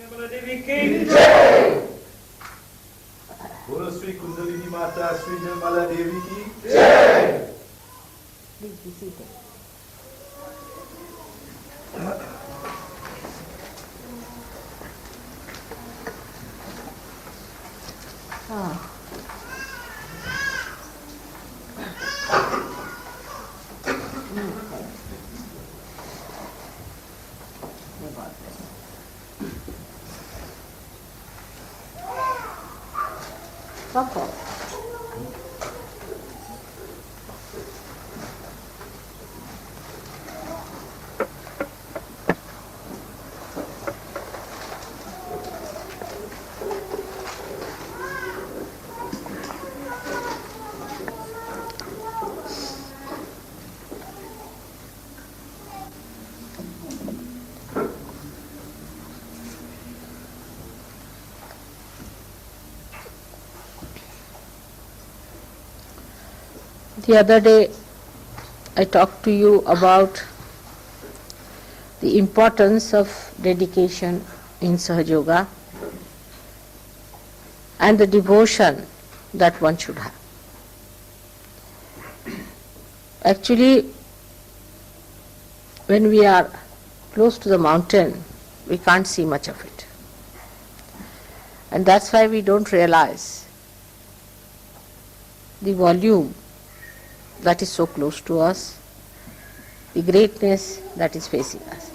Nirmala Devi ki Jai. Bolo Shri Kundalini Mata Shri Nirmala Devi ki Jai. Please be seated. Okay. The other day I talked to you about the importance of dedication in Sahaja Yoga and the devotion that one should have. Actually, when we are close to the mountain, we can't see much of it. And that's why we don't realize the volume that is so close to us, the greatness that is facing us.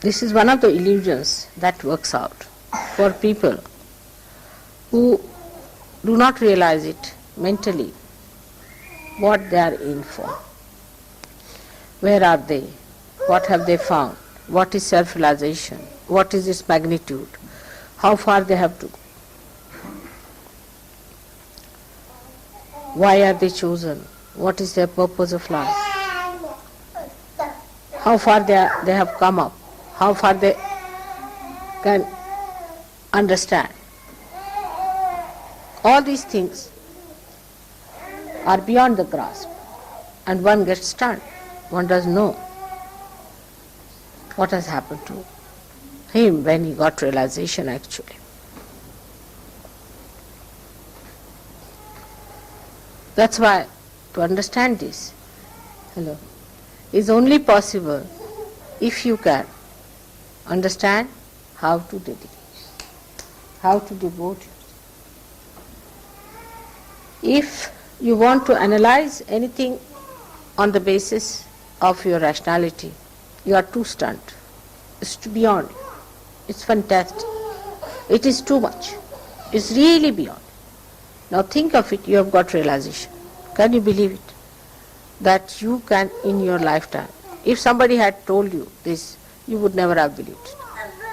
This is one of the illusions that works out for people who do not realize it mentally, what they are in for. Where are they? What have they found? What is self-realization? What is its magnitude? How far they have to go? Why are they chosen? What is their purpose of life? How far they have come up? How far they can understand? All these things are beyond the grasp, and one gets stunned. One doesn't know what has happened to him when he got realization actually. That's why to understand this, is only possible if you can understand how to dedicate, how to devote yourself. If you want to analyze anything on the basis of your rationality, you are too stunned. It's beyond you. It's fantastic. It is too much. It's really beyond. Now think of it, you have got realization. Can you believe it? That you can in your lifetime. If somebody had told you this, you would never have believed it.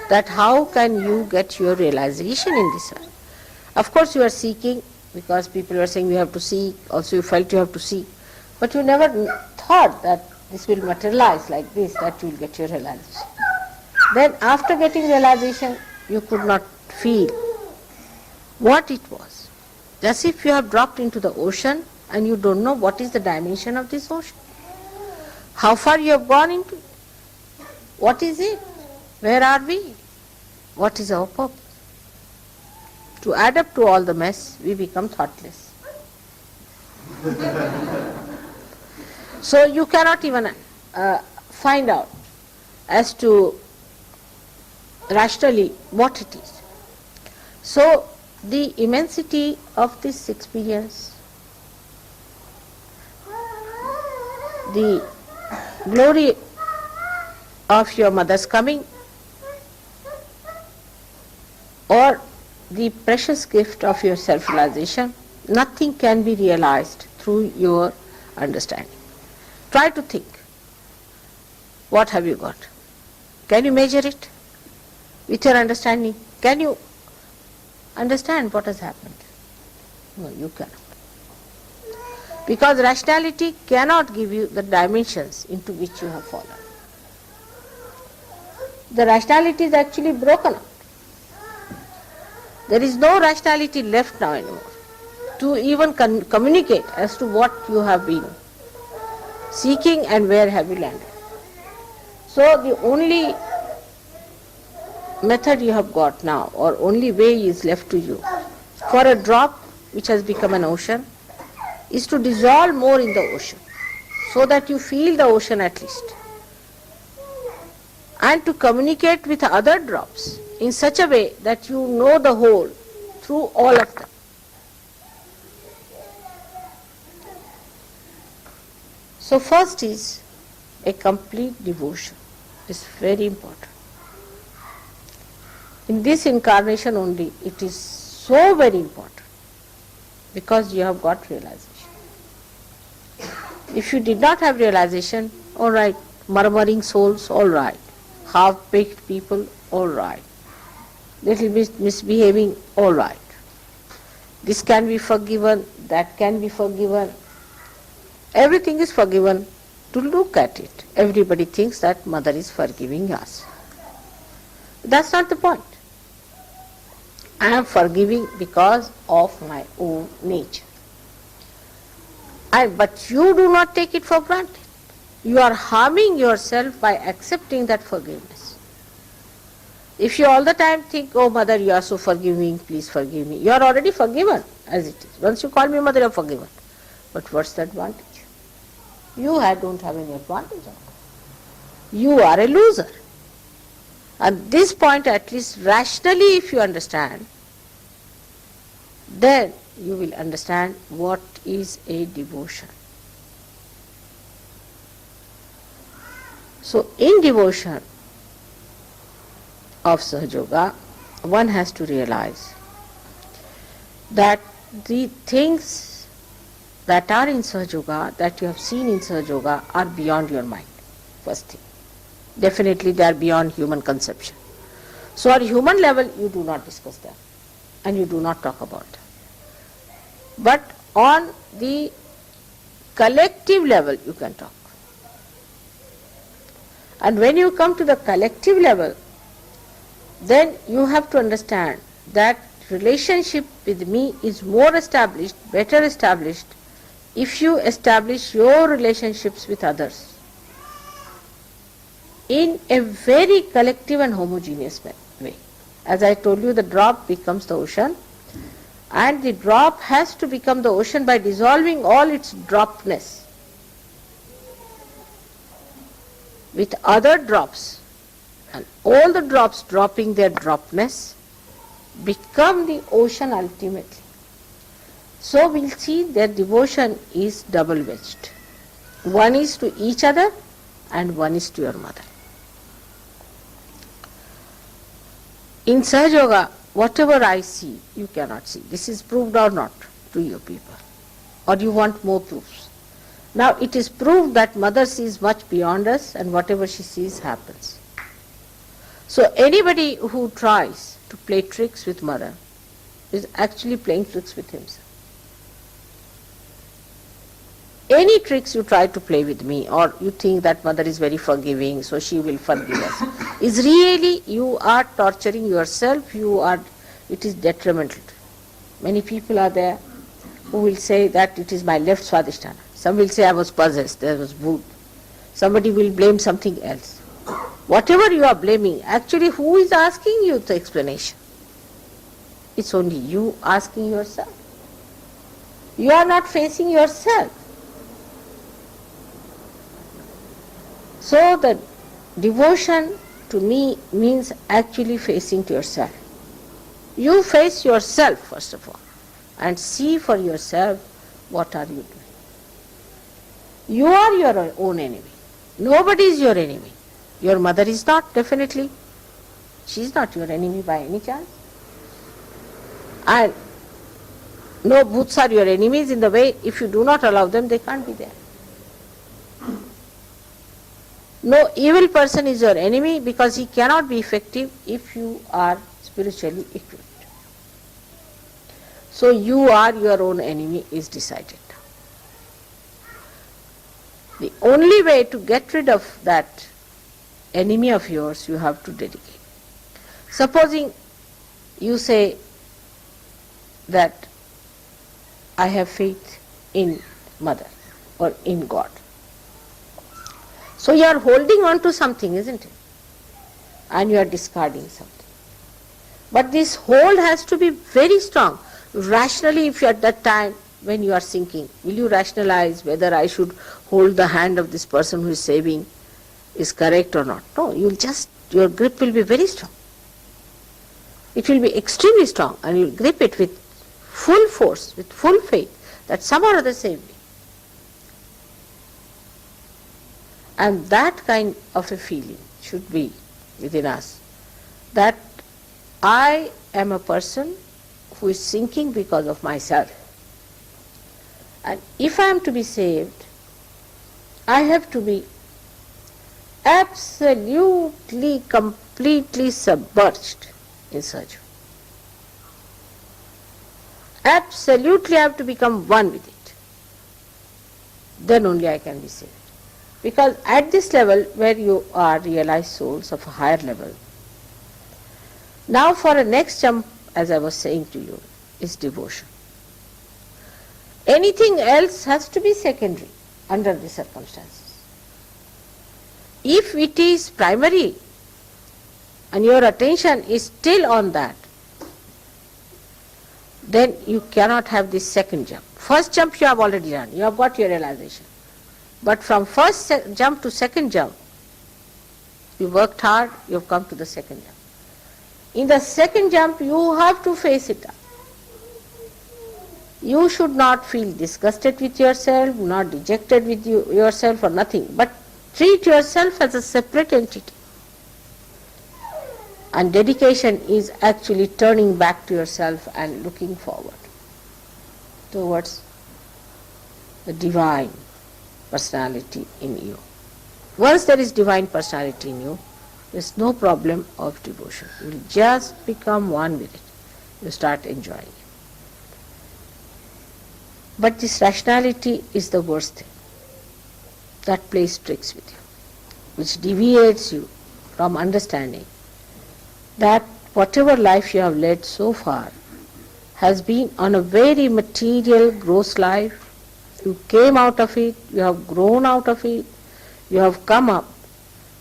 That how can you get your realization in this earth? Of course you are seeking, because people were saying you have to seek, also you felt you have to seek. But you never thought that this will materialize like this, that you will get your realization. Then after getting realization, you could not feel what it was. As if you have dropped into the ocean and you don't know what is the dimension of this ocean. How far you have gone into it. What is it? Where are we? What is our purpose? To add up to all the mess, we become thoughtless. So you cannot even find out as to rationally what it is. So the immensity of this experience, the glory of your mother's coming, or the precious gift of your self-realization, nothing can be realized through your understanding. Try to think. What have you got? Can you measure it with your understanding? Can you understand what has happened? No, you cannot. Because rationality cannot give you the dimensions into which you have fallen. The rationality is actually broken up. There is no rationality left now anymore to even communicate as to what you have been seeking and where have you landed? So the only method you have got now, or only way is left to you, for a drop which has become an ocean, is to dissolve more in the ocean, so that you feel the ocean at least, and to communicate with other drops in such a way that you know the whole through all of them. So first is a complete devotion. It's very important. In this incarnation only it is so very important, because you have got realization. If you did not have realization, all right, murmuring souls, all right, half-baked people, all right, little bit misbehaving, all right. This can be forgiven, that can be forgiven. Everything is forgiven to look at it. Everybody thinks that mother is forgiving us. That's not the point. I am forgiving because of my own nature. But you do not take it for granted. You are harming yourself by accepting that forgiveness. If you all the time think, oh mother, you are so forgiving, please forgive me, you are already forgiven as it is. Once you call me mother, you are forgiven. But what's the advantage? You don't have any advantage of it. You are a loser. At this point, at least rationally, if you understand, then you will understand what is a devotion. So in devotion of Sahaja Yoga, one has to realize that the things that are in Sahaja Yoga, that you have seen in Sahaja Yoga, are beyond your mind, first thing. Definitely they are beyond human conception. So on human level you do not discuss them and you do not talk about them. But on the collective level you can talk. And when you come to the collective level, then you have to understand that relationship with me is more established, better established, if you establish your relationships with others in a very collective and homogeneous way. As I told you, the drop becomes the ocean, and the drop has to become the ocean by dissolving all its dropness with other drops, and all the drops dropping their dropness become the ocean ultimately. So we'll see that devotion is double-edged. One is to each other and one is to your mother. In Sahaja Yoga, whatever I see, you cannot see. This is proved or not to you people? Or you want more proofs? Now it is proved that mother sees much beyond us and whatever she sees happens. So anybody who tries to play tricks with mother is actually playing tricks with himself. Any tricks you try to play with me, or you think that mother is very forgiving, so she will forgive us, is really, you are torturing yourself, it is detrimental. Many people are there who will say that it is my left swadhisthana. Some will say I was possessed, there was bhoot. Somebody will blame something else. Whatever you are blaming, actually who is asking you the explanation? It's only you asking yourself. You are not facing yourself. So the devotion to me means actually facing to yourself. You face yourself first of all and see for yourself what are you doing. You are your own enemy. Nobody is your enemy. Your mother is not, definitely. She is not your enemy by any chance. And no bhoots are your enemies in the way, if you do not allow them, they can't be there. No evil person is your enemy because he cannot be effective if you are spiritually equipped. So you are your own enemy is decided. The only way to get rid of that enemy of yours, you have to dedicate. Supposing you say that I have faith in mother or in God. So you are holding on to something, isn't it? And you are discarding something. But this hold has to be very strong. Rationally, if you are at that time when you are sinking, will you rationalize whether I should hold the hand of this person who is saving is correct or not? No, you will just, your grip will be very strong. It will be extremely strong, and you will grip it with full force, with full faith that somehow or other save me. And that kind of a feeling should be within us, that I am a person who is sinking because of myself. And if I am to be saved, I have to be absolutely, completely submerged in Sahaja. Absolutely I have to become one with it. Then only I can be saved. Because at this level where you are realized souls of a higher level, now for a next jump, as I was saying to you, is devotion. Anything else has to be secondary under the circumstances. If it is primary and your attention is still on that, then you cannot have this second jump. First jump you have already done, you have got your realization. But from first jump to second jump, you worked hard, you have come to the second jump. In the second jump, you have to face it up. You should not feel disgusted with yourself, not dejected with yourself or nothing, but treat yourself as a separate entity. And dedication is actually turning back to yourself and looking forward towards the divine personality in you. Once there is divine personality in you, there is no problem of devotion. You will just become one with it. You start enjoying it. But this rationality is the worst thing. That plays tricks with you, which deviates you from understanding that whatever life you have led so far has been on a very material, gross life. You came out of it, you have grown out of it, you have come up.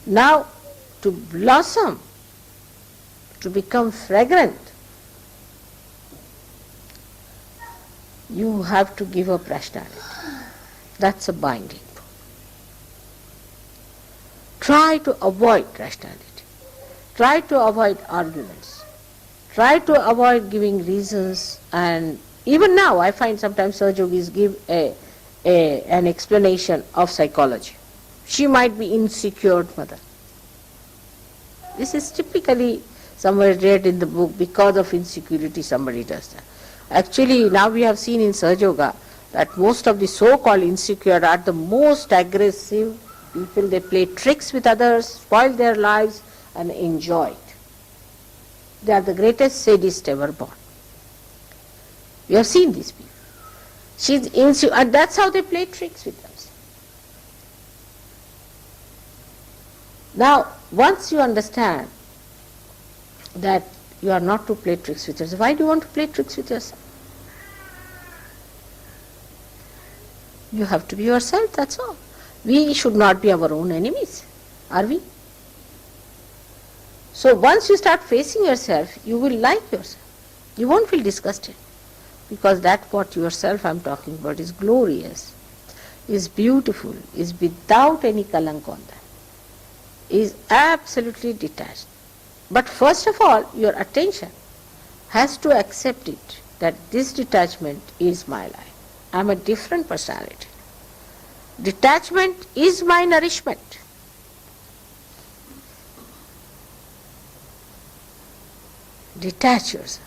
Now to blossom, to become fragrant, you have to give up rationality. That's a binding. Try to avoid rationality. Try to avoid arguments. Try to avoid giving reasons. And even now I find sometimes Sahaja Yogis give an explanation of psychology. She might be insecure mother. This is typically somewhere read in the book, because of insecurity somebody does that. Actually now we have seen in Sahaja Yoga that most of the so-called insecure are the most aggressive people. They play tricks with others, spoil their lives and enjoy it. They are the greatest sadists ever born. We have seen these people. She's insecure, and that's how they play tricks with themselves. Now, once you understand that you are not to play tricks with yourself, why do you want to play tricks with yourself? You have to be yourself, that's all. We should not be our own enemies, are we? So once you start facing yourself, you will like yourself. You won't feel disgusted, because that what yourself I'm talking about is glorious, is beautiful, is without any kalank on that, is absolutely detached. But first of all, your attention has to accept it, that this detachment is my life. I'm a different personality. Detachment is my nourishment. Detach yourself.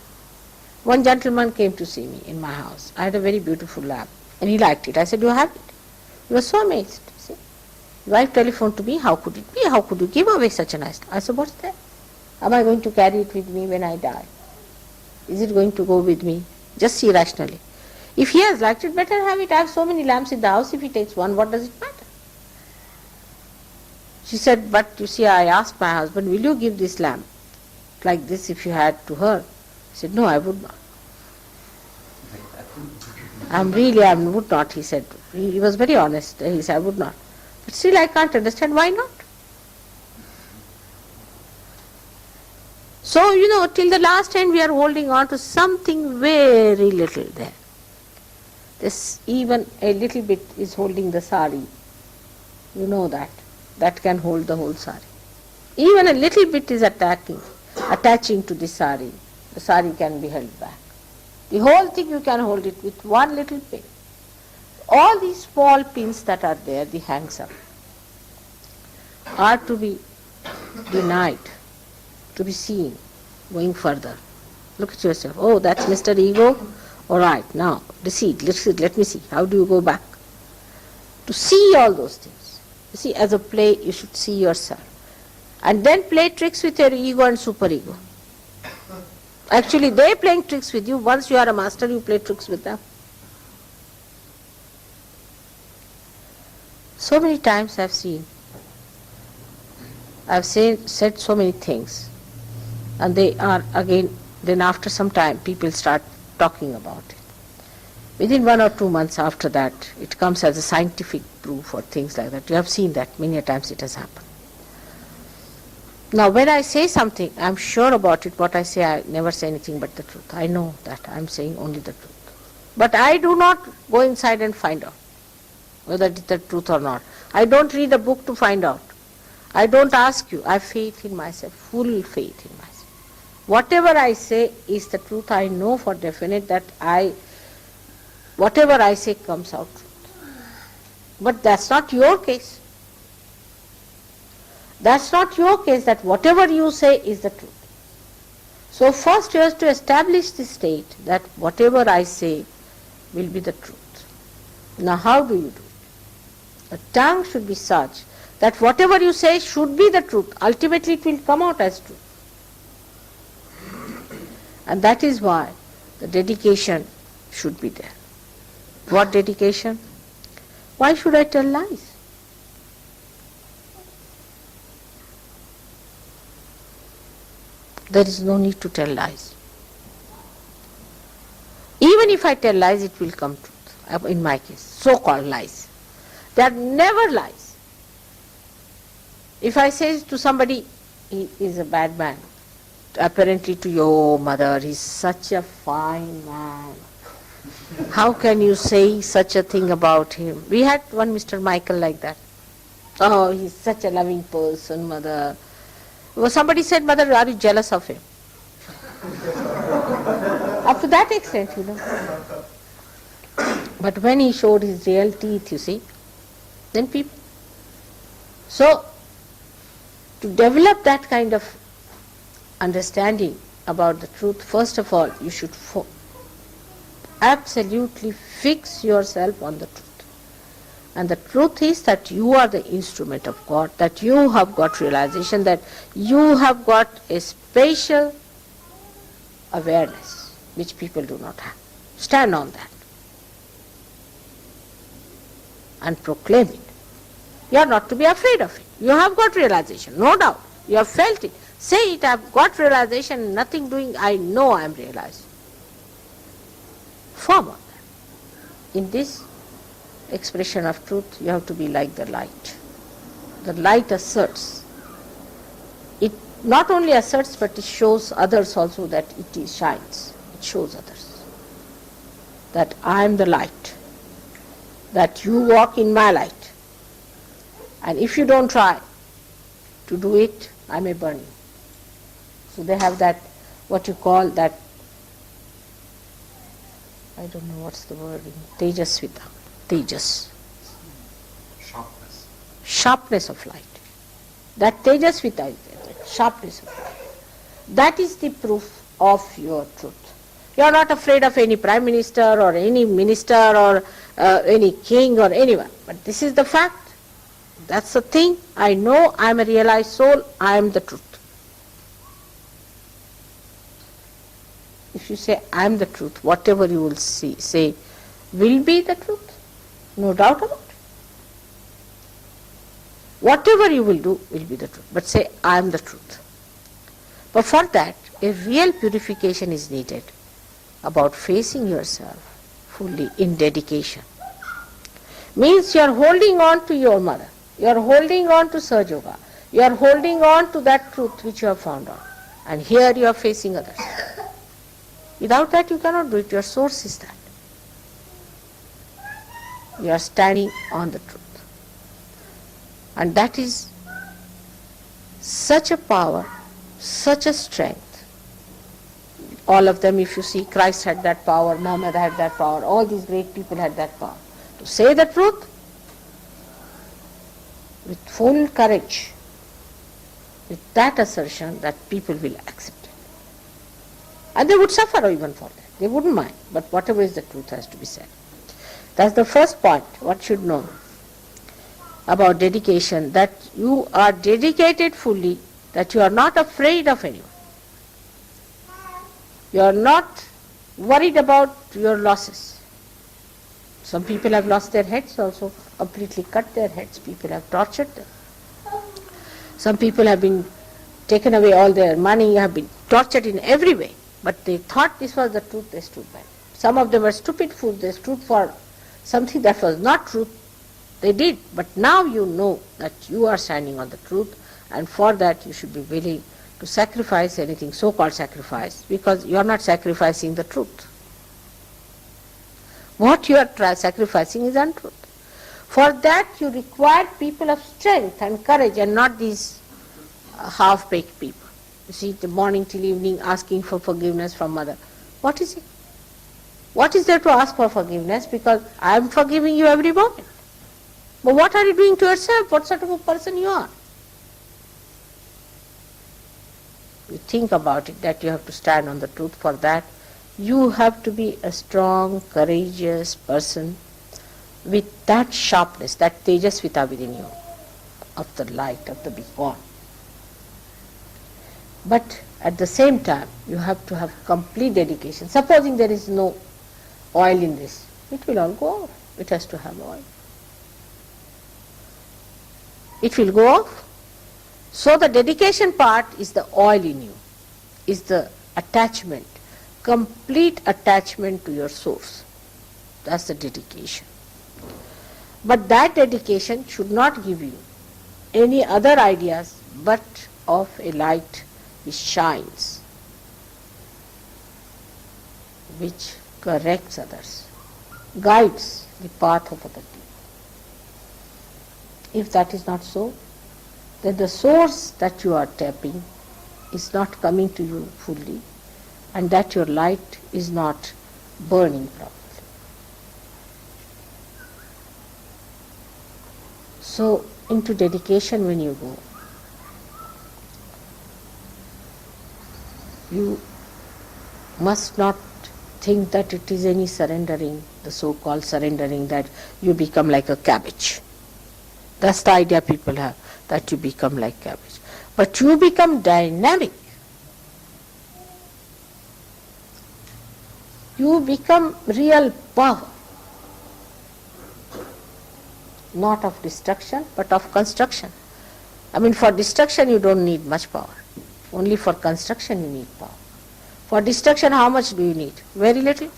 One gentleman came to see me in my house. I had a very beautiful lamp and he liked it. I said, "You have it?" He was so amazed. See? His wife telephoned to me, "How could it be? How could you give away such a nice lamp?" I said, "What's that? Am I going to carry it with me when I die? Is it going to go with me?" Just see rationally. If he has liked it, better have it. I have so many lamps in the house. If he takes one, what does it matter? She said, "But you see, I asked my husband, will you give this lamp like this if you had to her?" He said, "No, I would not." I would not, he said. He was very honest. He said, "I would not." But still I can't understand why not. So, till the last end we are holding on to something very little there. This even a little bit is holding the sari. You know that. That can hold the whole sari. Even a little bit is attaching to the sari. The sari can be held back. The whole thing you can hold it with one little pin. All these small pins that are there, the hangs up, are to be denied, to be seen, going further. Look at yourself. Oh, that's Mr. Ego. All right, now, deceit, let me see. How do you go back? To see all those things. You see, as a play, you should see yourself. And then play tricks with your ego and superego. Actually, they're playing tricks with you. Once you are a master, you play tricks with them. So many times I've said so many things, and they are again, then after some time people start talking about it. Within 1 or 2 months after that, it comes as a scientific proof or things like that. You have seen that many a times it has happened. Now when I say something, I'm sure about it. What I say, I never say anything but the truth. I know that I'm saying only the truth. But I do not go inside and find out whether it is the truth or not. I don't read a book to find out. I don't ask you. I have faith in myself, full faith in myself. Whatever I say is the truth. I know for definite that whatever I say comes out truth. But that's not your case. That's not your case, that whatever you say is the truth. So first you have to establish the state that whatever I say will be the truth. Now how do you do it? The tongue should be such that whatever you say should be the truth. Ultimately it will come out as truth. And that is why the dedication should be there. What dedication? Why should I tell lies? There is no need to tell lies. Even if I tell lies, it will come truth. In my case, so-called lies. They are never lies. If I say to somebody, he is a bad man, apparently to your mother, he's such a fine man. How can you say such a thing about him? We had one Mr. Michael like that. Oh, he's such a loving person, mother. Well, somebody said, mother, are you jealous of him? Up to that extent, But when he showed his real teeth, you see, then people. So, to develop that kind of understanding about the truth, first of all, you should absolutely fix yourself on the truth. And the truth is that you are the instrument of God, that you have got realization, that you have got a spatial awareness which people do not have. Stand on that and proclaim it. You are not to be afraid of it. You have got realization, no doubt. You have felt it. Say it, I have got realization, nothing doing, I know I am realized. Form on that. In this expression of truth, you have to be like the light. The light asserts. It not only asserts, but it shows others also that it shines. It shows others that I am the light, that you walk in my light. And if you don't try to do it, I may burn you. So they have that, what you call that, I don't know what's the word, Tejasvita. Tejas. Sharpness of light. That Tejasvita is there, sharpness of light. That is the proof of your truth. You are not afraid of any prime minister or any minister or any king or anyone. But this is the fact. That's the thing. I know I am a realized soul. I am the truth. If you say I am the truth, whatever you will say will be the truth. No doubt about it. Whatever you will do will be the truth. But say, I am the truth. But for that, a real purification is needed about facing yourself fully in dedication. Means you are holding on to your mother. You are holding on to Sahaja Yoga. You are holding on to that truth which you have found out. And here you are facing others. Without that you cannot do it. Your source is that. You are standing on the truth. And that is such a power, such a strength. All of them, if you see, Christ had that power, Muhammad had that power, all these great people had that power. To say the truth with full courage, with that assertion that people will accept it. And they would suffer even for that. They wouldn't mind. But whatever is the truth has to be said. That's the first point, what should know about dedication, that you are dedicated fully, that you are not afraid of anyone. You are not worried about your losses. Some people have lost their heads also, completely cut their heads. People have tortured them. Some people have been taken away all their money, have been tortured in every way. But they thought this was the truth, they stood by it. Some of them were stupid fools, they stood for something that was not truth. They did. But now you know that you are standing on the truth, and for that you should be willing to sacrifice anything, so-called sacrifice, because you are not sacrificing the truth. What you are sacrificing is untruth. For that you require people of strength and courage, and not these half-baked people. You see, the morning till evening asking for forgiveness from mother. What is it? What is there to ask for forgiveness? Because I am forgiving you every moment. But what are you doing to yourself? What sort of a person you are? You think about it, that you have to stand on the truth. For that you have to be a strong, courageous person with that sharpness, that tejasvita within you, of the light, of the beacon. But at the same time, you have to have complete dedication. Supposing there is no oil in this, it will all go off. It has to have oil. It will go off. So the dedication part is the oil in you, is the attachment, complete attachment to your source. That's the dedication. But that dedication should not give you any other ideas but of a light which shines, which corrects others, guides the path of other people. If that is not so, then the source that you are tapping is not coming to you fully, and that your light is not burning properly. So, into dedication when you go, you must not think that it is any surrendering, the so-called surrendering, that you become like a cabbage. That's the idea people have, that you become like cabbage. But you become dynamic. You become real power. Not of destruction, but of construction. I mean, for destruction you don't need much power. Only for construction you need power. For destruction, how much do you need? Very little.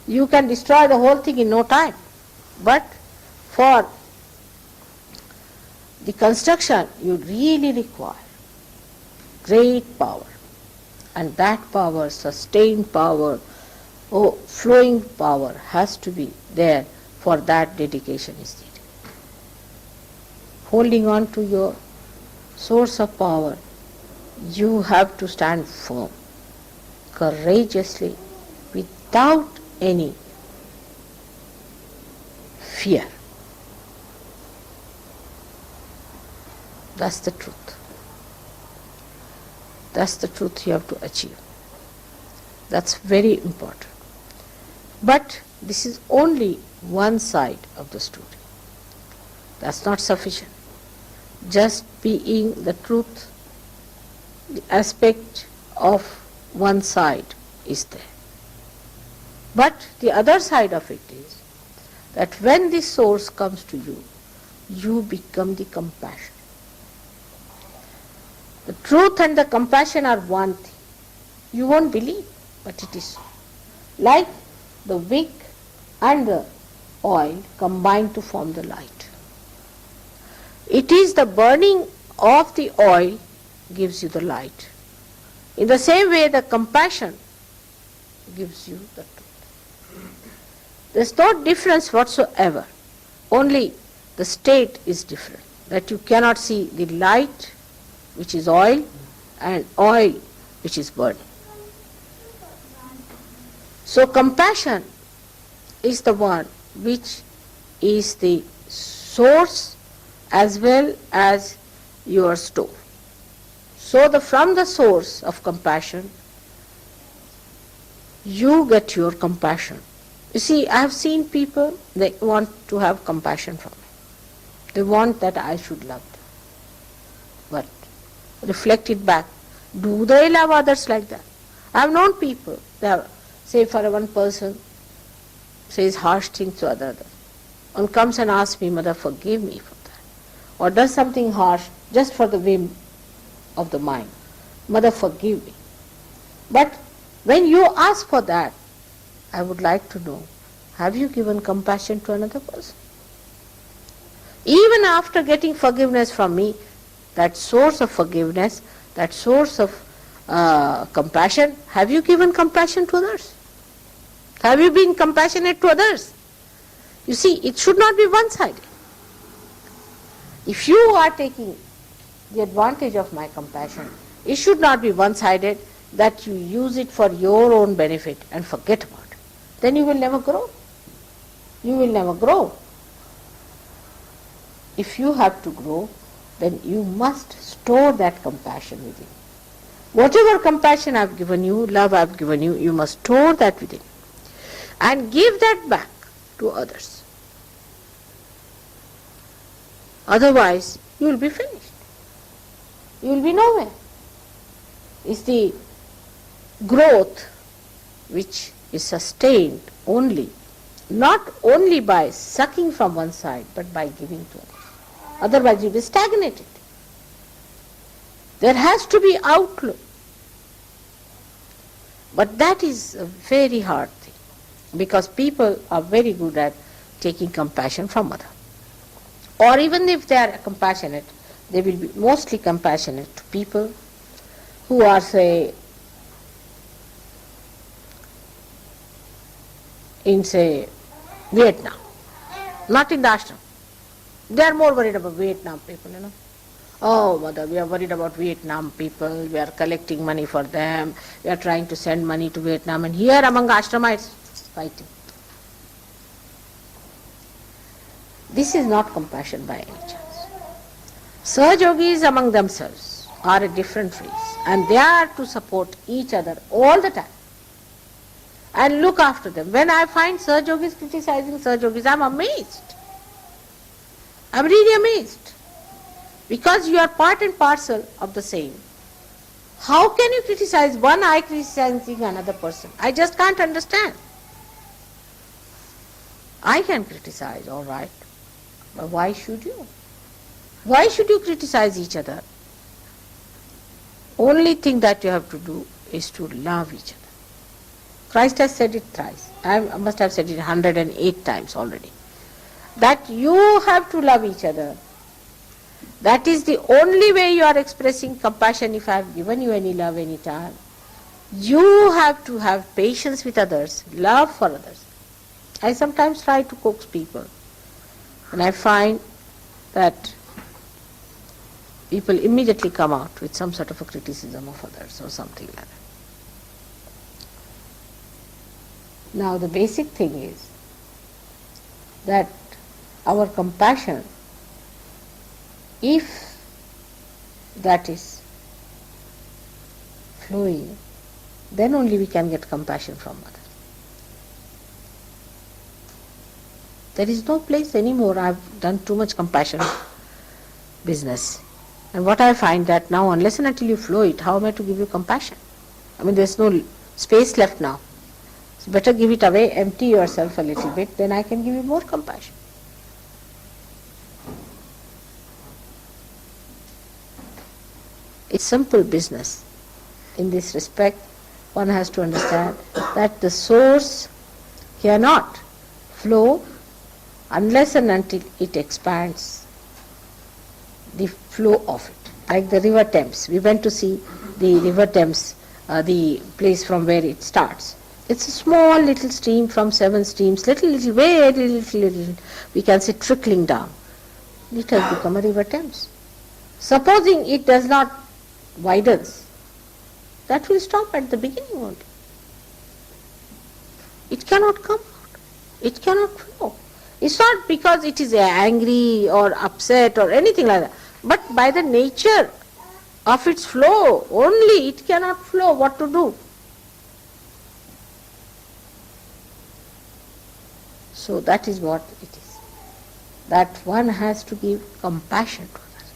You can destroy the whole thing in no time. But for the construction, you really require great power. And that power, sustained power, flowing power has to be there. For that, dedication is needed. Holding on to your source of power, you have to stand firm, courageously, without any fear. That's the truth. That's the truth you have to achieve. That's very important. But this is only one side of the story. That's not sufficient. Just being the truth, the aspect of one side is there. But the other side of it is that when this source comes to you, you become the compassion. The truth and the compassion are one thing. You won't believe, but it is so. Like the wick and the oil combine to form the light. It is the burning of the oil gives you the light. In the same way, the compassion gives you the truth. There's no difference whatsoever. Only the state is different. That you cannot see the light, which is oil, and oil, which is burning. So compassion is the one which is the source as well as your store. So from the source of compassion, you get your compassion. You see, I have seen people, they want to have compassion from me. They want that I should love them. But reflect it back. Do they love others like that? I have known people, they have, say for one person, says harsh things to other, and comes and asks me, Mother, forgive me for that. Or does something harsh just for the whim of the mind. Mother, forgive me. But when you ask for that, I would like to know, have you given compassion to another person? Even after getting forgiveness from me, that source of forgiveness, that source of compassion, have you given compassion to others? Have you been compassionate to others? You see, it should not be one-sided. If you are taking the advantage of my compassion, it should not be one-sided, that you use it for your own benefit and forget about it. Then you will never grow. You will never grow. If you have to grow, then you must store that compassion within. Whatever compassion I have given you, love I have given you, you must store that within. And give that back to others. Otherwise, you will be finished. You will be nowhere. It's the growth which is sustained only, not only by sucking from one side, but by giving to others. Otherwise, you will be stagnated. There has to be outflow. But that is a very hard thing, because people are very good at taking compassion from others. Or even if they are compassionate, they will be mostly compassionate to people who are, say, in, say, Vietnam, not in the ashram. They are more worried about Vietnam people, you know. Oh, Mother, we are worried about Vietnam people, we are collecting money for them, we are trying to send money to Vietnam, and here among ashramites, fighting. This is not compassion by any chance. Sahaja Yogis among themselves are a different race, and they are to support each other all the time and look after them. When I find Sahaja Yogis criticizing Sahaja Yogis, I am amazed. I am really amazed. Because you are part and parcel of the same. How can you criticize one eye criticizing another person? I just can't understand. I can criticize, all right. But why should you? Why should you criticize each other? Only thing that you have to do is to love each other. Christ has said it thrice. I must have said it 108 times already. That you have to love each other. That is the only way you are expressing compassion. If I have given you any love any time, you have to have patience with others, love for others. I sometimes try to coax people, and I find that people immediately come out with some sort of a criticism of others or something like that. Now the basic thing is that our compassion, if that is flowing, then only we can get compassion from others. There is no place anymore. I have done too much compassion business. And what I find that now, unless and until you flow it, how am I to give you compassion? I mean, there is no space left now. So better give it away, empty yourself a little bit, then I can give you more compassion. It's simple business. In this respect, one has to understand that the source cannot flow unless and until it expands the flow of it. Like the river Thames. We went to see the river Thames, the place from where it starts. It's a small little stream from 7 streams, very little, we can say trickling down. It has become a river Thames. Supposing it does not widens, that will stop at the beginning only. It cannot come out. It cannot flow. It's not because it is angry or upset or anything like that, but by the nature of its flow, only it cannot flow. What to do? So that is what it is. That one has to give compassion to others.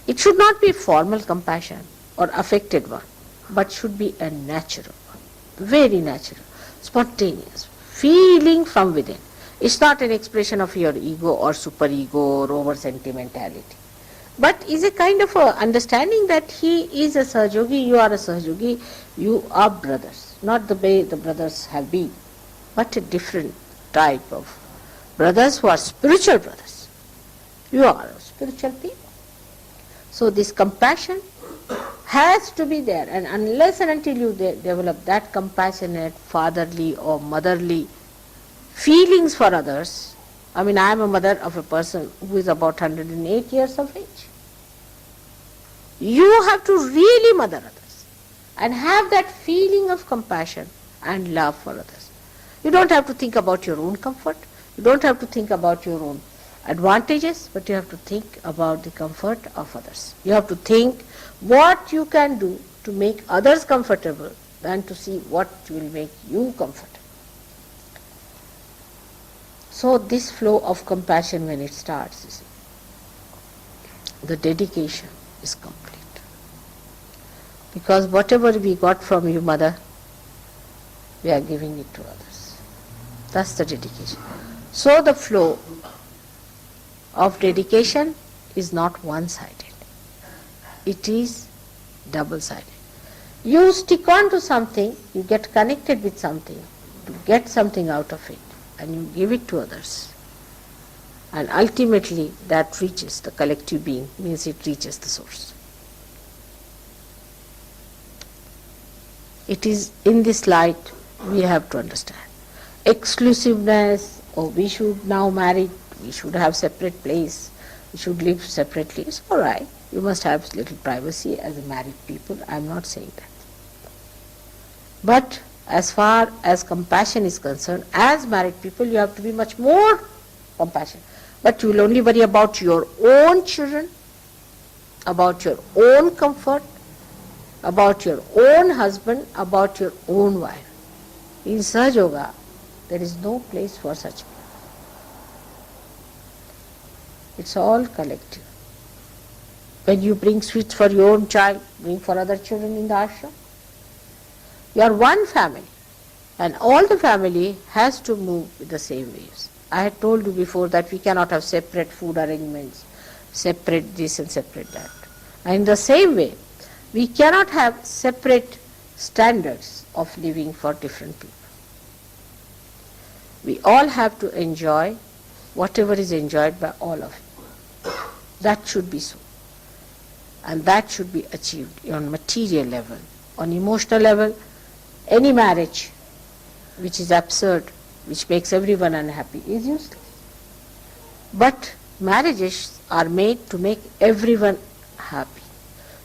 It should not be formal compassion or affected one, but should be a natural one. Very natural, spontaneous, feeling from within. It's not an expression of your ego or superego or over sentimentality, but is a kind of a understanding that he is a Sahajogi, you are a Sahajogi, you are brothers. Not the way the brothers have been, but a different type of brothers who are spiritual brothers. You are spiritual people. So this compassion has to be there, and unless and until you develop that compassionate, fatherly or motherly feelings for others. I mean, I am a mother of a person who is about 108 years of age. You have to really mother others and have that feeling of compassion and love for others. You don't have to think about your own comfort. You don't have to think about your own advantages, but you have to think about the comfort of others. You have to think what you can do to make others comfortable than to see what will make you comfortable. So this flow of compassion, when it starts, you see, the dedication is complete. Because whatever we got from you, Mother, we are giving it to others. That's the dedication. So the flow of dedication is not one-sided. It is double-sided. You stick on to something, you get connected with something, to get something out of it, and you give it to others. And ultimately that reaches the collective being, means it reaches the source. It is in this light we have to understand. Exclusiveness, oh, we should now marry, we should have separate place, we should live separately. It's all right. You must have little privacy as a married people. I am not saying that. But as far as compassion is concerned, as married people, you have to be much more compassionate. But you will only worry about your own children, about your own comfort, about your own husband, about your own wife. In Sahaja Yoga, there is no place for such people. It's all collective. When you bring sweets for your own child, bring for other children in the ashram. You are one family, and all the family has to move with the same waves. I had told you before that we cannot have separate food arrangements, separate this and separate that. And in the same way, we cannot have separate standards of living for different people. We all have to enjoy whatever is enjoyed by all of you. That should be so. And that should be achieved on material level. On emotional level, any marriage which is absurd, which makes everyone unhappy, is useless. But marriages are made to make everyone happy.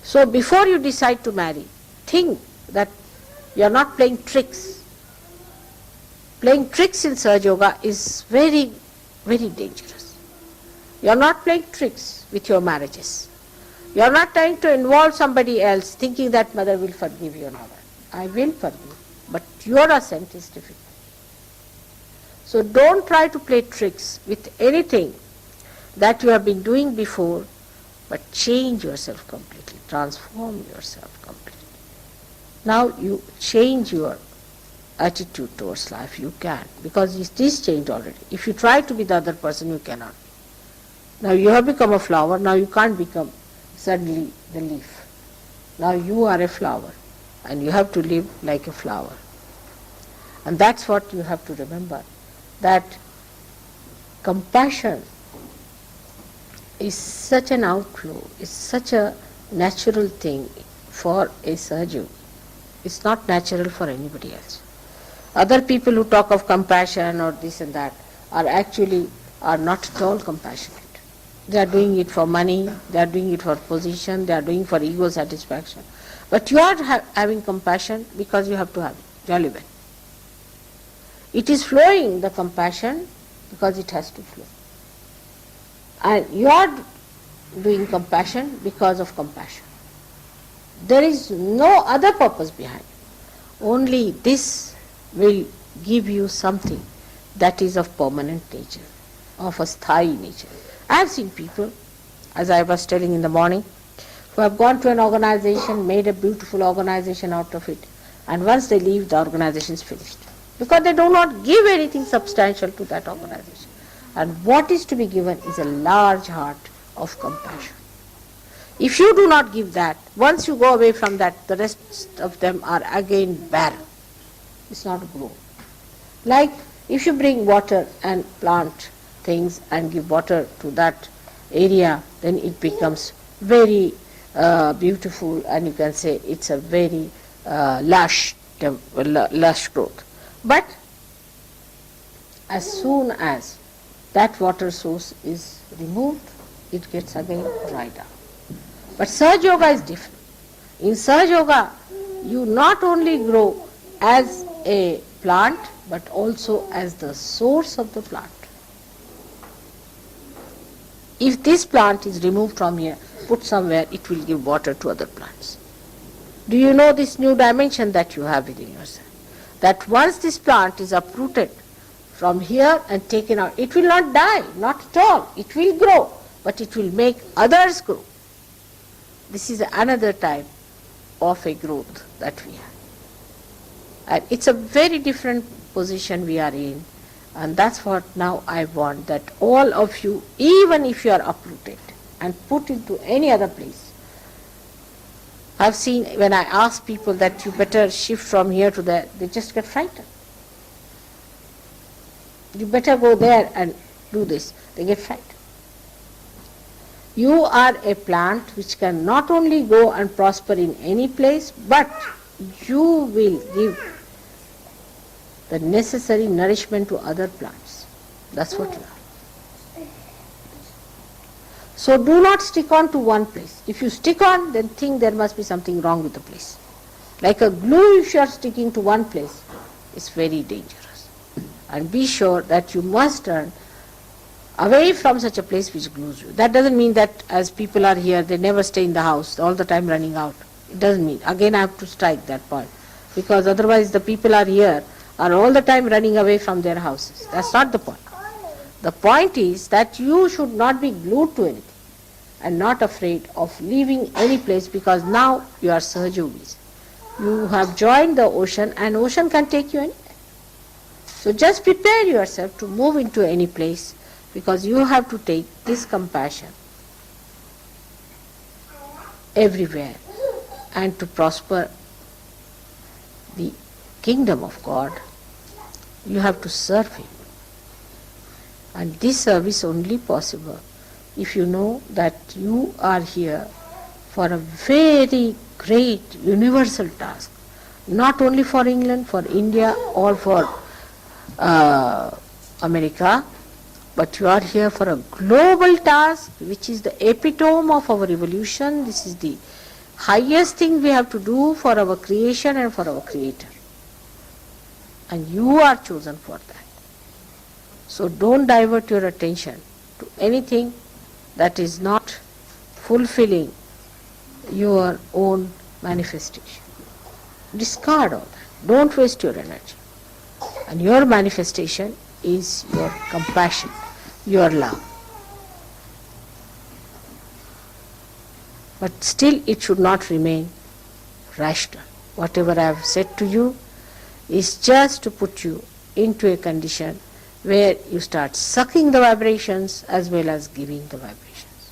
So before you decide to marry, think that you are not playing tricks. Playing tricks in Sahaja Yoga is very, very dangerous. You are not playing tricks with your marriages. You are not trying to involve somebody else thinking that Mother will forgive you and all that. I will forgive, but your assent is difficult. So don't try to play tricks with anything that you have been doing before, but change yourself completely, transform yourself completely. Now you change your attitude towards life, you can, because it is changed already. If you try to be the other person, you cannot. Now you have become a flower, now you can't become suddenly the leaf. Now you are a flower, and you have to live like a flower. And that's what you have to remember, that compassion is such an outflow, is such a natural thing for a Sahaja Yogi. It's not natural for anybody else. Other people who talk of compassion or this and that are not at all compassionate. They are doing it for money, they are doing it for position, they are doing it for ego satisfaction. But you are having compassion because you have to have it, jolly well. It is flowing, the compassion, because it has to flow. And you are doing compassion because of compassion. There is no other purpose behind it. Only this will give you something that is of permanent nature, of a sthayi nature. I have seen people, as I was telling in the morning, who have gone to an organization, made a beautiful organization out of it, and once they leave, the organization is finished. Because they do not give anything substantial to that organization. And what is to be given is a large heart of compassion. If you do not give that, once you go away from that, the rest of them are again barren. It's not a grow. Like if you bring water and plant things and give water to that area, then it becomes very beautiful, and you can say it's a very lush growth. But as soon as that water source is removed, it gets again dried up. But Sahaja Yoga is different. In Sahaja Yoga, you not only grow as a plant, but also as the source of the plant. If this plant is removed from here, put somewhere, it will give water to other plants. Do you know this new dimension that you have within yourself? That once this plant is uprooted from here and taken out, it will not die, not at all. It will grow, but it will make others grow. This is another type of a growth that we have. And it's a very different position we are in, and that's what now I want, that all of you, even if you are uprooted and put into any other place. I've seen when I ask people that you better shift from here to there, they just get frightened. You better go there and do this. They get frightened. You are a plant which can not only go and prosper in any place, but you will give the necessary nourishment to other plants. That's what you are. So do not stick on to one place. If you stick on, then think there must be something wrong with the place. Like a glue, if you are sticking to one place, it's very dangerous. And be sure that you must turn away from such a place which glues you. That doesn't mean that as people are here, they never stay in the house, all the time running out. It doesn't mean. Again, I have to strike that point. Because otherwise the people are here, are all the time running away from their houses. That's not the point. The point is that you should not be glued to anything and not afraid of leaving any place, because now you are Sahaja Yogis. You have joined the ocean, and ocean can take you anywhere. So just prepare yourself to move into any place, because you have to take this compassion everywhere and to prosper the kingdom of God. You have to serve Him. And this service only possible if you know that you are here for a very great universal task, not only for England, for India, or for America, but you are here for a global task, which is the epitome of our evolution. This is the highest thing we have to do for our creation and for our Creator. And you are chosen for that. So don't divert your attention to anything that is not fulfilling your own manifestation. Discard all that. Don't waste your energy. And your manifestation is your compassion, your love. But still it should not remain rational. Whatever I have said to you is just to put you into a condition where you start sucking the vibrations as well as giving the vibrations.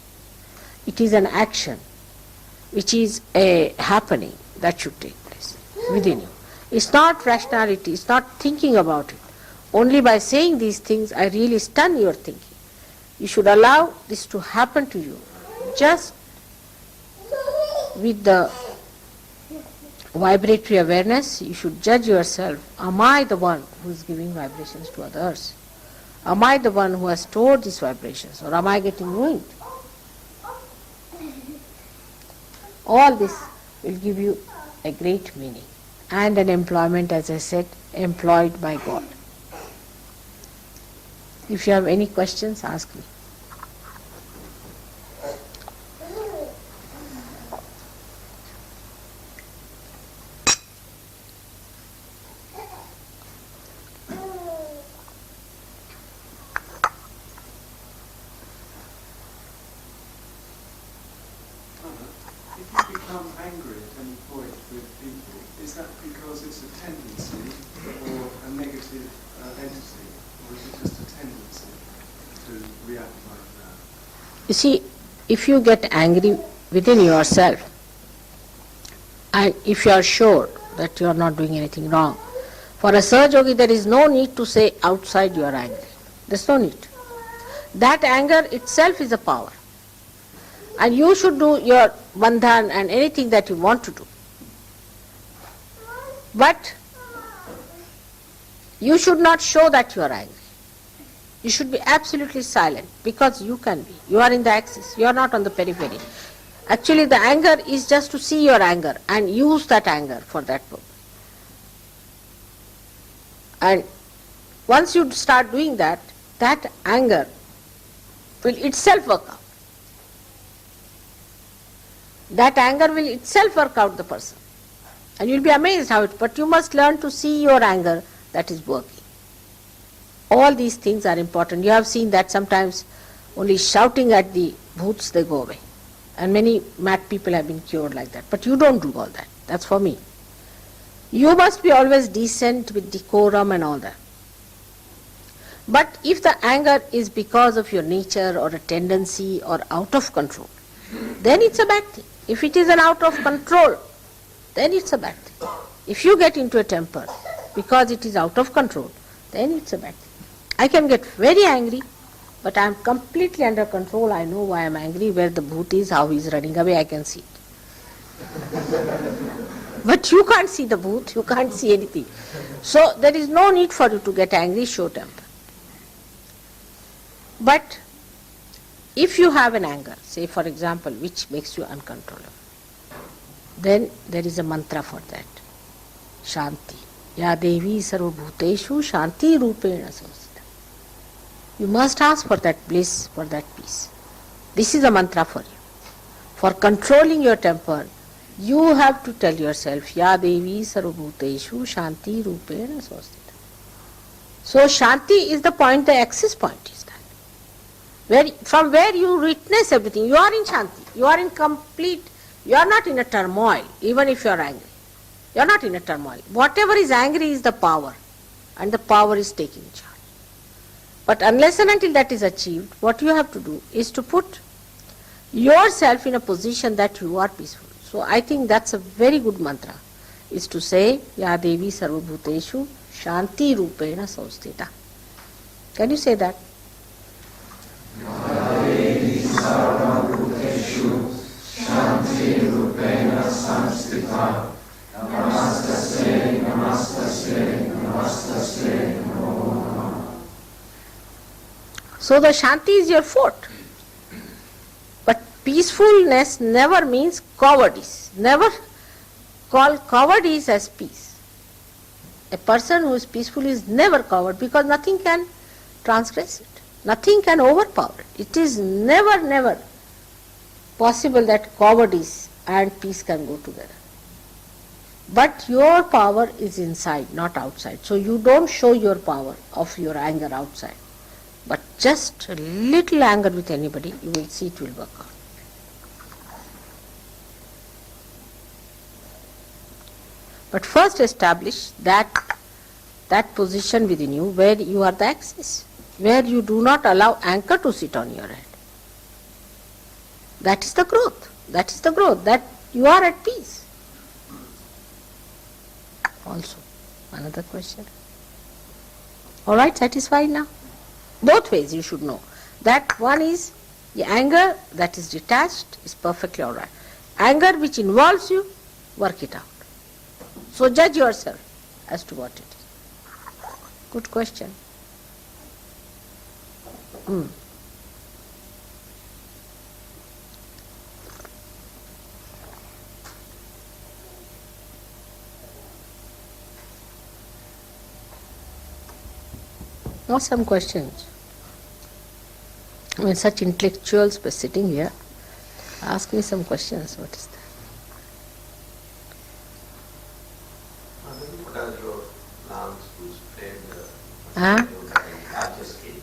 It is an action which is a happening that should take place within you. It's not rationality, it's not thinking about it. Only by saying these things I really stun your thinking. You should allow this to happen to you just with the vibratory awareness. You should judge yourself. Am I the one who is giving vibrations to others? Am I the one who has stored these vibrations, or am I getting ruined? All this will give you a great meaning and an employment, as I said, employed by God. If you have any questions, ask me. If you become angry at any point with people, is that because it's a tendency or a negative entity, or is it just a tendency to react like that? You see, if you get angry within yourself, and if you are sure that you are not doing anything wrong, for a Sahaja Yogi there is no need to say outside you are angry. There is no need. That anger itself is a power. And you should do your bandhan and anything that you want to do. But you should not show that you are angry. You should be absolutely silent, because you can be. You are in the axis. You are not on the periphery. Actually, the anger is just to see your anger and use that anger for that purpose. And once you start doing that, that anger will itself work out. That anger will itself work out the person. And you will be amazed how it, but you must learn to see your anger that is working. All these things are important. You have seen that sometimes only shouting at the bhoots, they go away. And many mad people have been cured like that. But you don't do all that. That's for me. You must be always decent with decorum and all that. But if the anger is because of your nature or a tendency or out of control, then it's a bad thing. If it is an out of control, then it's a bad thing. If you get into a temper because it is out of control, then it's a bad thing. I can get very angry, but I am completely under control. I know why I am angry, where the bhoot is, how he is running away, I can see it. But you can't see the bhoot, you can't see anything. So there is no need for you to get angry, show temper. But if you have an anger, say for example, which makes you uncontrollable, then there is a mantra for that. Shanti. Ya Devi sarvabhuteshu shanti rupena samsita. You must ask for that bliss, for that peace. This is a mantra for you. For controlling your temper, you have to tell yourself, Ya Devi sarvabhuteshu shanti rupena samsita. So Shanti is the point, the axis point is that. From where you witness everything, you are in Shanti, you are in complete, you are not in a turmoil, even if you are angry. You are not in a turmoil. Whatever is angry is the power, and the power is taking charge. But unless and until that is achieved, what you have to do is to put yourself in a position that you are peaceful. So I think that's a very good mantra, is to say, Ya Devi sarvabhuteshu shanti rupena samsthita. Can you say that? Ya Devi sarvabhuteshu shanti rupena samsthita. Namaste, namaste, namaste, namo namah. So the Shanti is your fort. But peacefulness never means cowardice. Never call cowardice as peace. A person who is peaceful is never coward, because nothing can transgress it. Nothing can overpower it. It is never possible that cowardice and peace can go together. But your power is inside, not outside. So you don't show your power of your anger outside. But just a little anger with anybody, you will see it will work out. But first establish that position within you where you are the axis, where you do not allow anchor to sit on your head. That is the growth. That is the growth, that you are at peace. Also, another question. All right, satisfied now? Both ways you should know. That one is the anger that is detached is perfectly all right. Anger which involves you, work it out. So judge yourself as to what it is. Good question. Now some questions. When such intellectuals were sitting here, ask me some questions. What is that? What are your plans to spread Huh? yoga in larger scale?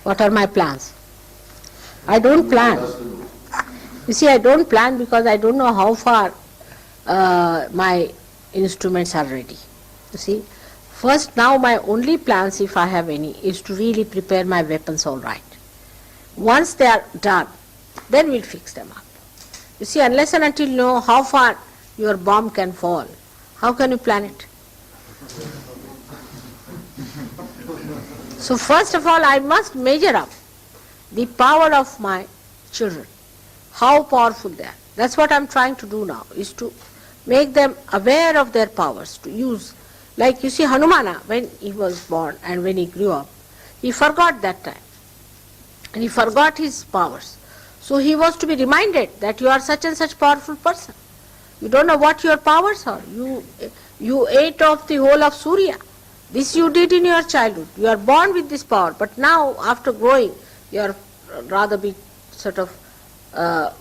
What are my plans? I don't plan. You see, I don't plan because I don't know how far my instruments are ready. You see, first now my only plans, if I have any, is to really prepare my weapons all right. Once they are done, then we'll fix them up. You see, unless and until you know how far your bomb can fall, how can you plan it? So first of all, I must measure up the power of my children, how powerful they are. That's what I'm trying to do now, is to make them aware of their powers, to use. Like you see Hanumana, when he was born and when he grew up, he forgot that time. And he forgot his powers. So he was to be reminded that you are such and such powerful person. You don't know what your powers are. You ate off the whole of Surya. This you did in your childhood. You are born with this power. But now, after growing, you are rather be sort of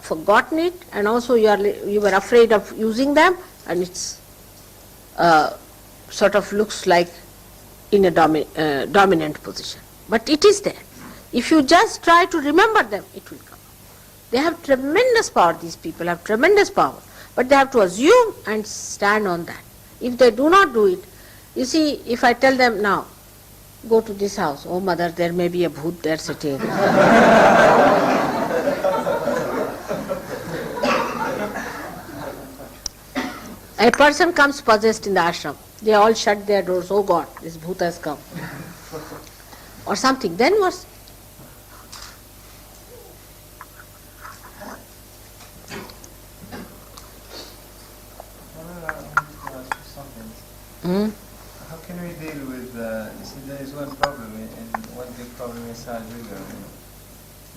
forgotten it, and also you were afraid of using them, and it's sort of looks like in a dominant position. But it is there. If you just try to remember them, it will come. They have tremendous power, these people have tremendous power, but they have to assume and stand on that. If they do not do it, you see, if I tell them now, go to this house, oh mother, there may be a bhoot there sitting. A person comes possessed in the ashram, they all shut their doors, oh God, this bhoot has come. Or something, then what? How can we deal with, you see, there is one problem, and one big problem in Sahaja Yoga.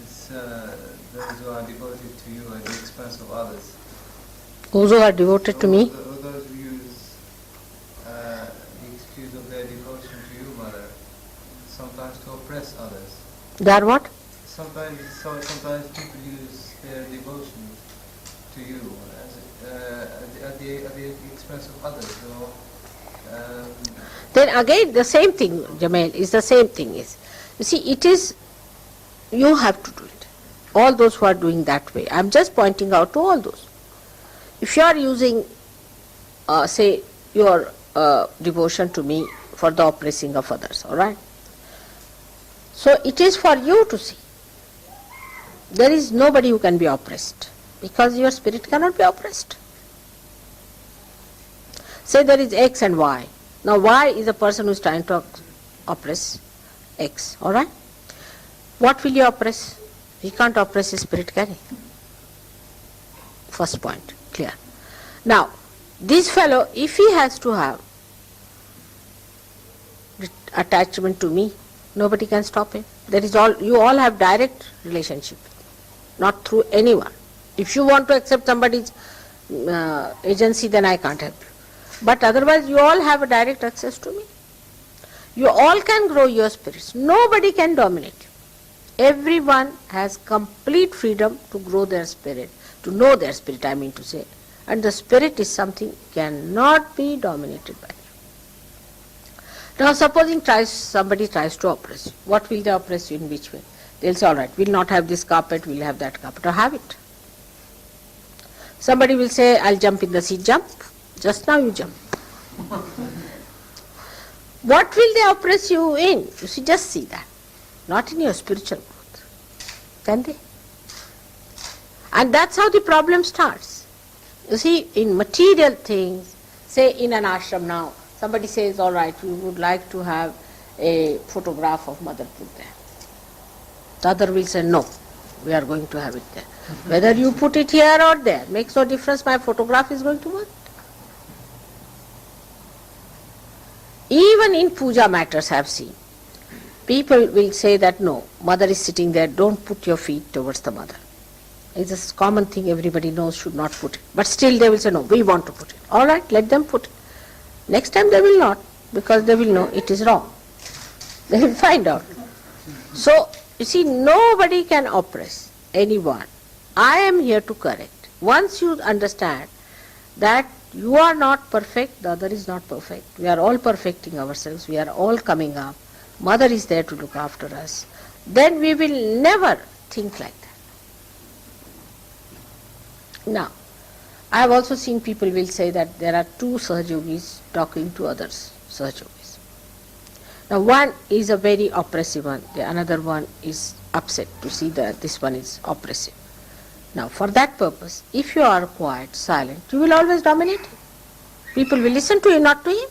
It's those who are devoted to you at the expense of others. Those who are devoted to me? Those who use the excuse of their devotion to you, Mother, sometimes to oppress others. They are what? Sometimes people use their devotion to you at the expense of others, you know. Then again the same thing, Jamail, is the same thing. Is, you see, it is, you have to do it. All those who are doing that way. I am just pointing out to all those. If you are using, say, your devotion to me for the oppressing of others, all right? So it is for you to see. There is nobody who can be oppressed, because your spirit cannot be oppressed. Say there is X and Y. Now Y is a person who is trying to oppress X, all right? What will you oppress? He can't oppress his spirit, can he? First point, clear. Now, this fellow, if he has to have attachment to me, nobody can stop him. That is all. You all have direct relationship, not through anyone. If you want to accept somebody's agency, then I can't help you. But otherwise, you all have a direct access to me. You all can grow your spirits. Nobody can dominate you. Everyone has complete freedom to grow their spirit, to know their spirit, I mean to say. And the spirit is something cannot be dominated by you. Now supposing somebody tries to oppress you. What will they oppress you in which way? They'll say, all right, we'll not have this carpet, we'll have that carpet, or have it. Somebody will say, I'll jump in the sea, jump. Just now you jump. What will they oppress you in? You see, just see that. Not in your spiritual growth. Can they? And that's how the problem starts. You see, in material things, say in an ashram now, somebody says, all right, we would like to have a photograph of Mother put there. The other will say, no, we are going to have it there. Whether you put it here or there, makes no difference, my photograph is going to work. Even in puja matters I have seen, people will say that no, mother is sitting there, don't put your feet towards the mother. It's a common thing, everybody knows should not put it. But still they will say, no, we want to put it. All right, let them put it. Next time they will not, because they will know it is wrong. They will find out. So, you see, nobody can oppress anyone. I am here to correct. Once you understand that you are not perfect, the other is not perfect. We are all perfecting ourselves. We are all coming up. Mother is there to look after us. Then we will never think like that. Now, I have also seen people will say that there are two Sahaja Yogis talking to others, Sahaja Yogis. Now, one is a very oppressive one, the another one is upset to see that this one is oppressive. Now, for that purpose, if you are quiet, silent, you will always dominate him. People will listen to you, not to him.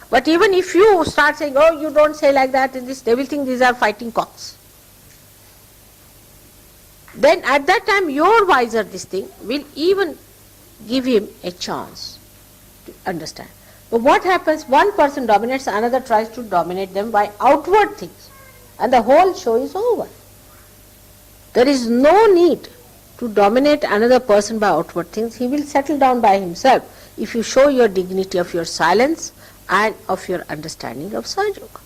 But even if you start saying, oh, you don't say like that in this, they will think these are fighting cocks. Then at that time, your wiser this thing will even give him a chance to understand. But what happens, one person dominates, another tries to dominate them by outward things. And the whole show is over. There is no need to dominate another person by outward things. He will settle down by himself if you show your dignity of your silence and of your understanding of Sahaja Yoga.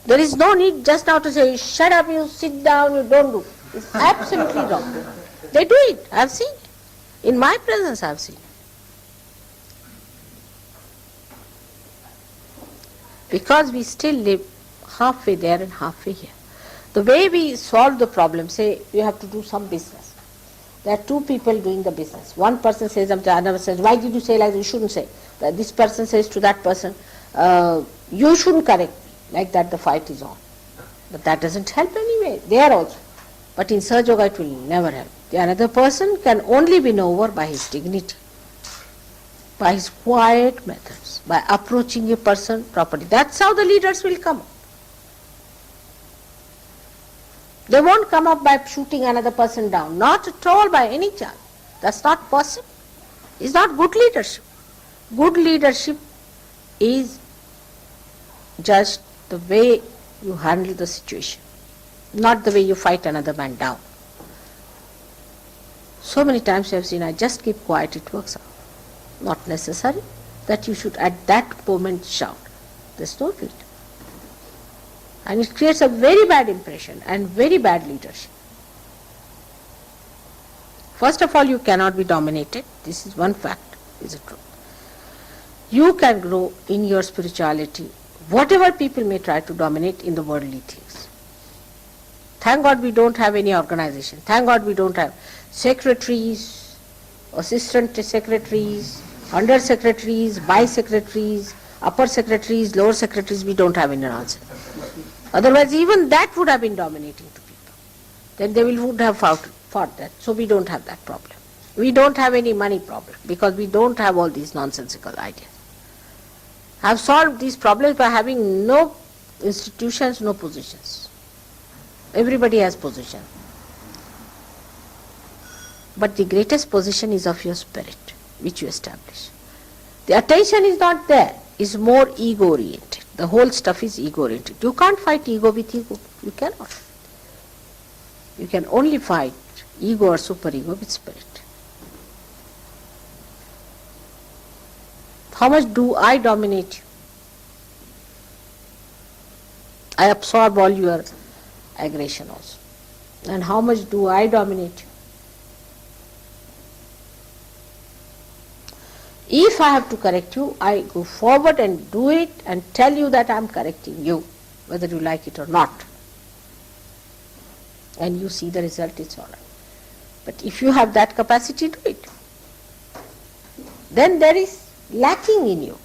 There is no need just now to say, shut up, you sit down, you don't do. It's absolutely wrong. They do it. I have seen it. In my presence I have seen it. Because we still live halfway there and halfway here. The way we solve the problem, say you have to do some business. There are two people doing the business. One person says something, another says, why did you say like that? You shouldn't say. This person says to that person, you shouldn't correct me. Like that the fight is on. But that doesn't help anyway, there also. But in Sahaja Yoga it will never help. The another person can only win over by his dignity, by his quiet methods, by approaching a person properly. That's how the leaders will come up. They won't come up by shooting another person down, not at all by any chance. That's not possible. It's not good leadership. Good leadership is just the way you handle the situation, not the way you fight another man down. So many times you have seen, I just keep quiet, it works out. Not necessary that you should at that moment shout. There's no need. And it creates a very bad impression and very bad leadership. First of all, you cannot be dominated. This is one fact, is it true? You can grow in your spirituality, whatever people may try to dominate in the worldly things. Thank God we don't have any organization. Thank God we don't have secretaries, assistant secretaries, under secretaries, by secretaries, upper secretaries, lower secretaries. We don't have any nonsense. Otherwise even that would have been dominating to people. Then they would have fought that. So we don't have that problem. We don't have any money problem because we don't have all these nonsensical ideas. I have solved these problems by having no institutions, no positions. Everybody has position. But the greatest position is of your spirit, which you establish. The attention is not there, it's more ego-oriented. The whole stuff is ego-oriented. You can't fight ego with ego. You cannot. You can only fight ego or superego with spirit. How much do I dominate you? I absorb all your aggression also. And how much do I dominate you? If I have to correct you, I go forward and do it and tell you that I am correcting you, whether you like it or not. And you see the result, it's all right. But if you have that capacity, do it. Then there is lacking in you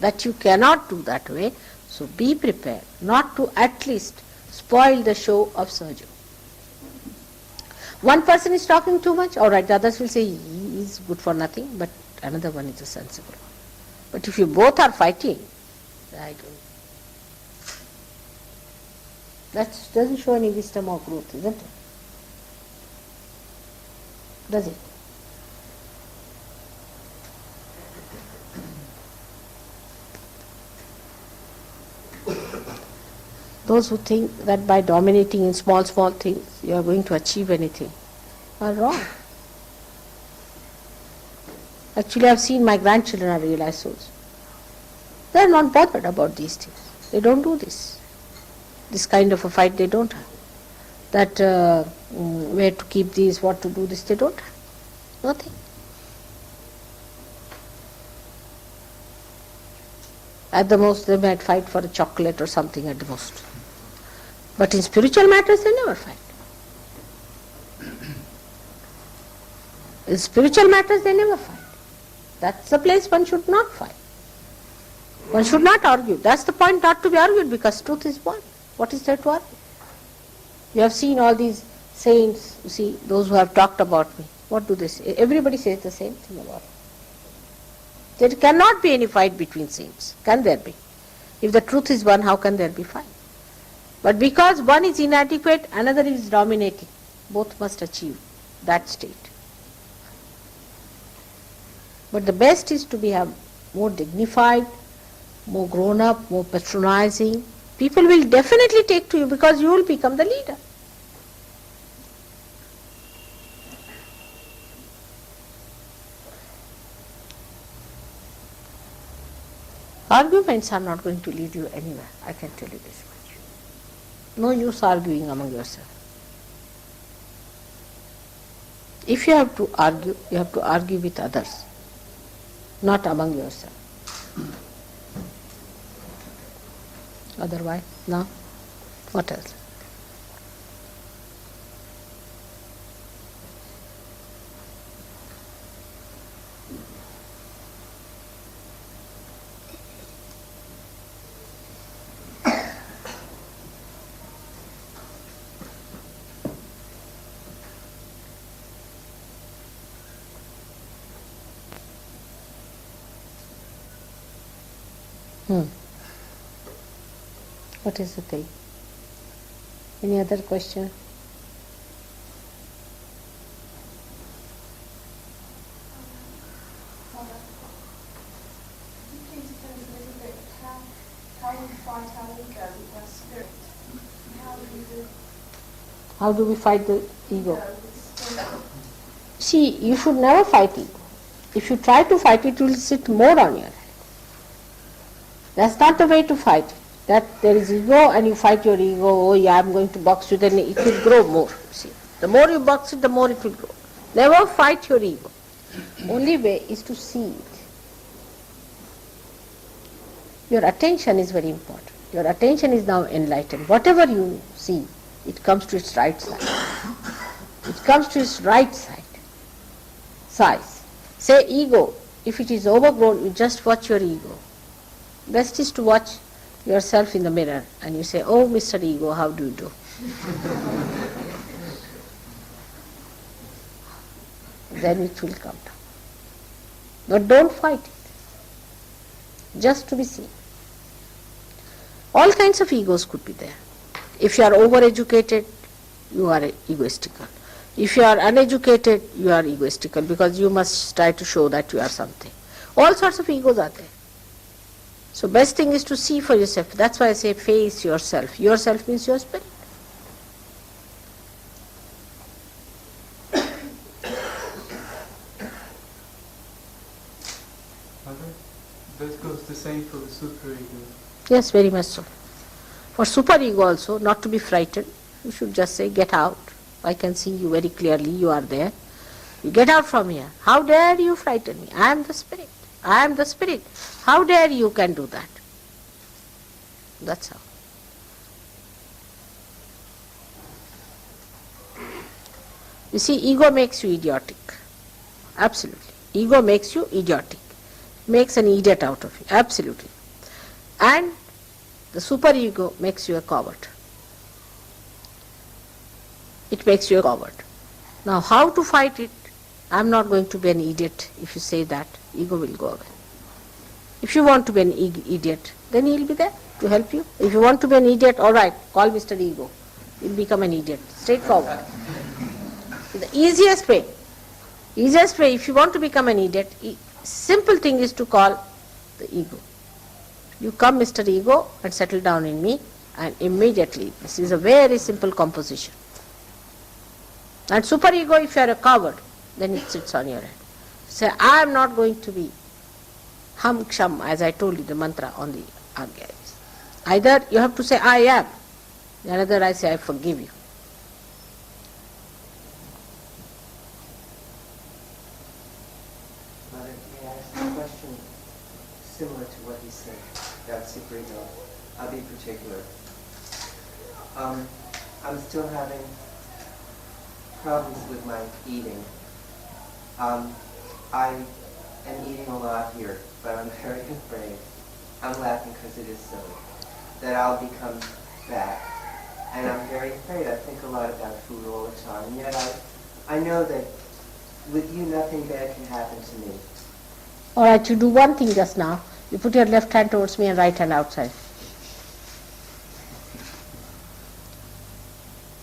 that you cannot do that way. So be prepared not to at least spoil the show of Sahaja. One person is talking too much, all right, the others will say he is good for nothing, but another one is a sensible one. But if you both are fighting, I don't. That doesn't show any wisdom or growth, isn't it? Does it? Those who think that by dominating in small things you are going to achieve anything are wrong. Actually, I've seen my grandchildren are realized souls. They are not bothered about these things. They don't do this. This kind of a fight they don't have. That where to keep these, what to do this, they don't have. Nothing. At the most they might fight for a chocolate or something at the most. But in spiritual matters they never fight. In spiritual matters they never fight. That's the place one should not fight. One should not argue. That's the point, not to be argued, because truth is one. What is there to argue? You have seen all these saints, you see, those who have talked about me. What do they say? Everybody says the same thing about me. There cannot be any fight between saints. Can there be? If the truth is one, how can there be fight? But because one is inadequate, another is dominating. Both must achieve that state. But the best is to be more dignified, more grown up, more patronizing. People will definitely take to you because you will become the leader. Arguments are not going to lead you anywhere, I can tell you this much. No use arguing among yourself. If you have to argue with others, not among yourself. Otherwise, now, what else? What is the thing? Any other question? How do we fight the ego? See, you should never fight ego. If you try to fight it, it will sit more on your head. That's not the way to fight it. That there is ego and you fight your ego, oh yeah, I'm going to box you, then it will grow more. See, the more you box it, the more it will grow. Never fight your ego. Only way is to see it. Your attention is very important. Your attention is now enlightened. Whatever you see, it comes to its right side. It comes to its right side. Size. Say ego, if it is overgrown, you just watch your ego. Best is to watch yourself in the mirror and you say, oh Mr. Ego, how do you do? Then it will come down. But don't fight it. Just to be seen. All kinds of egos could be there. If you are overeducated, you are egoistical. If you are uneducated, you are egoistical because you must try to show that you are something. All sorts of egos are there. So best thing is to see for yourself. That's why I say face yourself. Yourself means your spirit. That goes the same for the superego. Yes, very much so. For superego also, not to be frightened, you should just say, get out. I can see you very clearly, you are there. You get out from here. How dare you frighten me? I am the spirit. I am the spirit. How dare you can do that? That's how. You see, ego makes you idiotic. Absolutely. Ego makes you idiotic. Makes an idiot out of you. Absolutely. And the superego makes you a coward. It makes you a coward. Now, how to fight it? I am not going to be an idiot. If you say that, ego will go away. If you want to be an idiot, then he will be there. to help you. If you want to be an idiot, all right, call Mr. Ego. You'll become an idiot. Straightforward. The easiest way, if you want to become an idiot, simple thing is to call the ego. You come, Mr. Ego, and settle down in me, and immediately, this is a very simple composition. And superego, if you are a coward, then it sits on your head. Say, I am not going to be ham ksham, as I told you, the mantra on the agya. Either you have to say, I am. The other, I say, I forgive you. Mother, may I ask a question similar to what he said about superego? I'll be particular. I'm still having problems with my eating. I am eating a lot here, but I'm very afraid, I'm laughing because it is silly, that I'll become fat. And I'm very afraid. I think a lot about food all the time. And yet I know that with you nothing bad can happen to me. All right, you do one thing just now. You put your left hand towards me and right hand outside.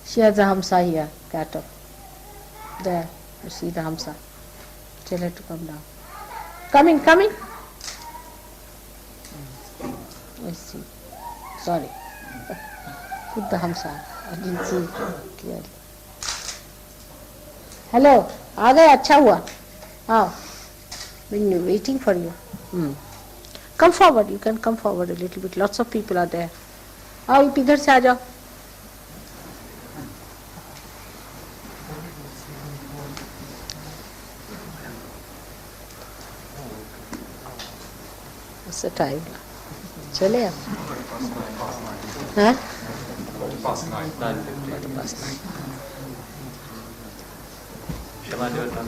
She has a hamsa here, cat. There, you see the hamsa. Tell her to come down. Come in, come in. Let's see. Sorry. Put the hamsa. I didn't see it clearly. Hello. आ गए अच्छा हुआ. How? Been waiting for you. Come forward. You can come forward a little bit. Lots of people are there. आओ इधर से आ जाओ. What's the time? चले आप. हाँ? Past 9:50. Shall I do it then?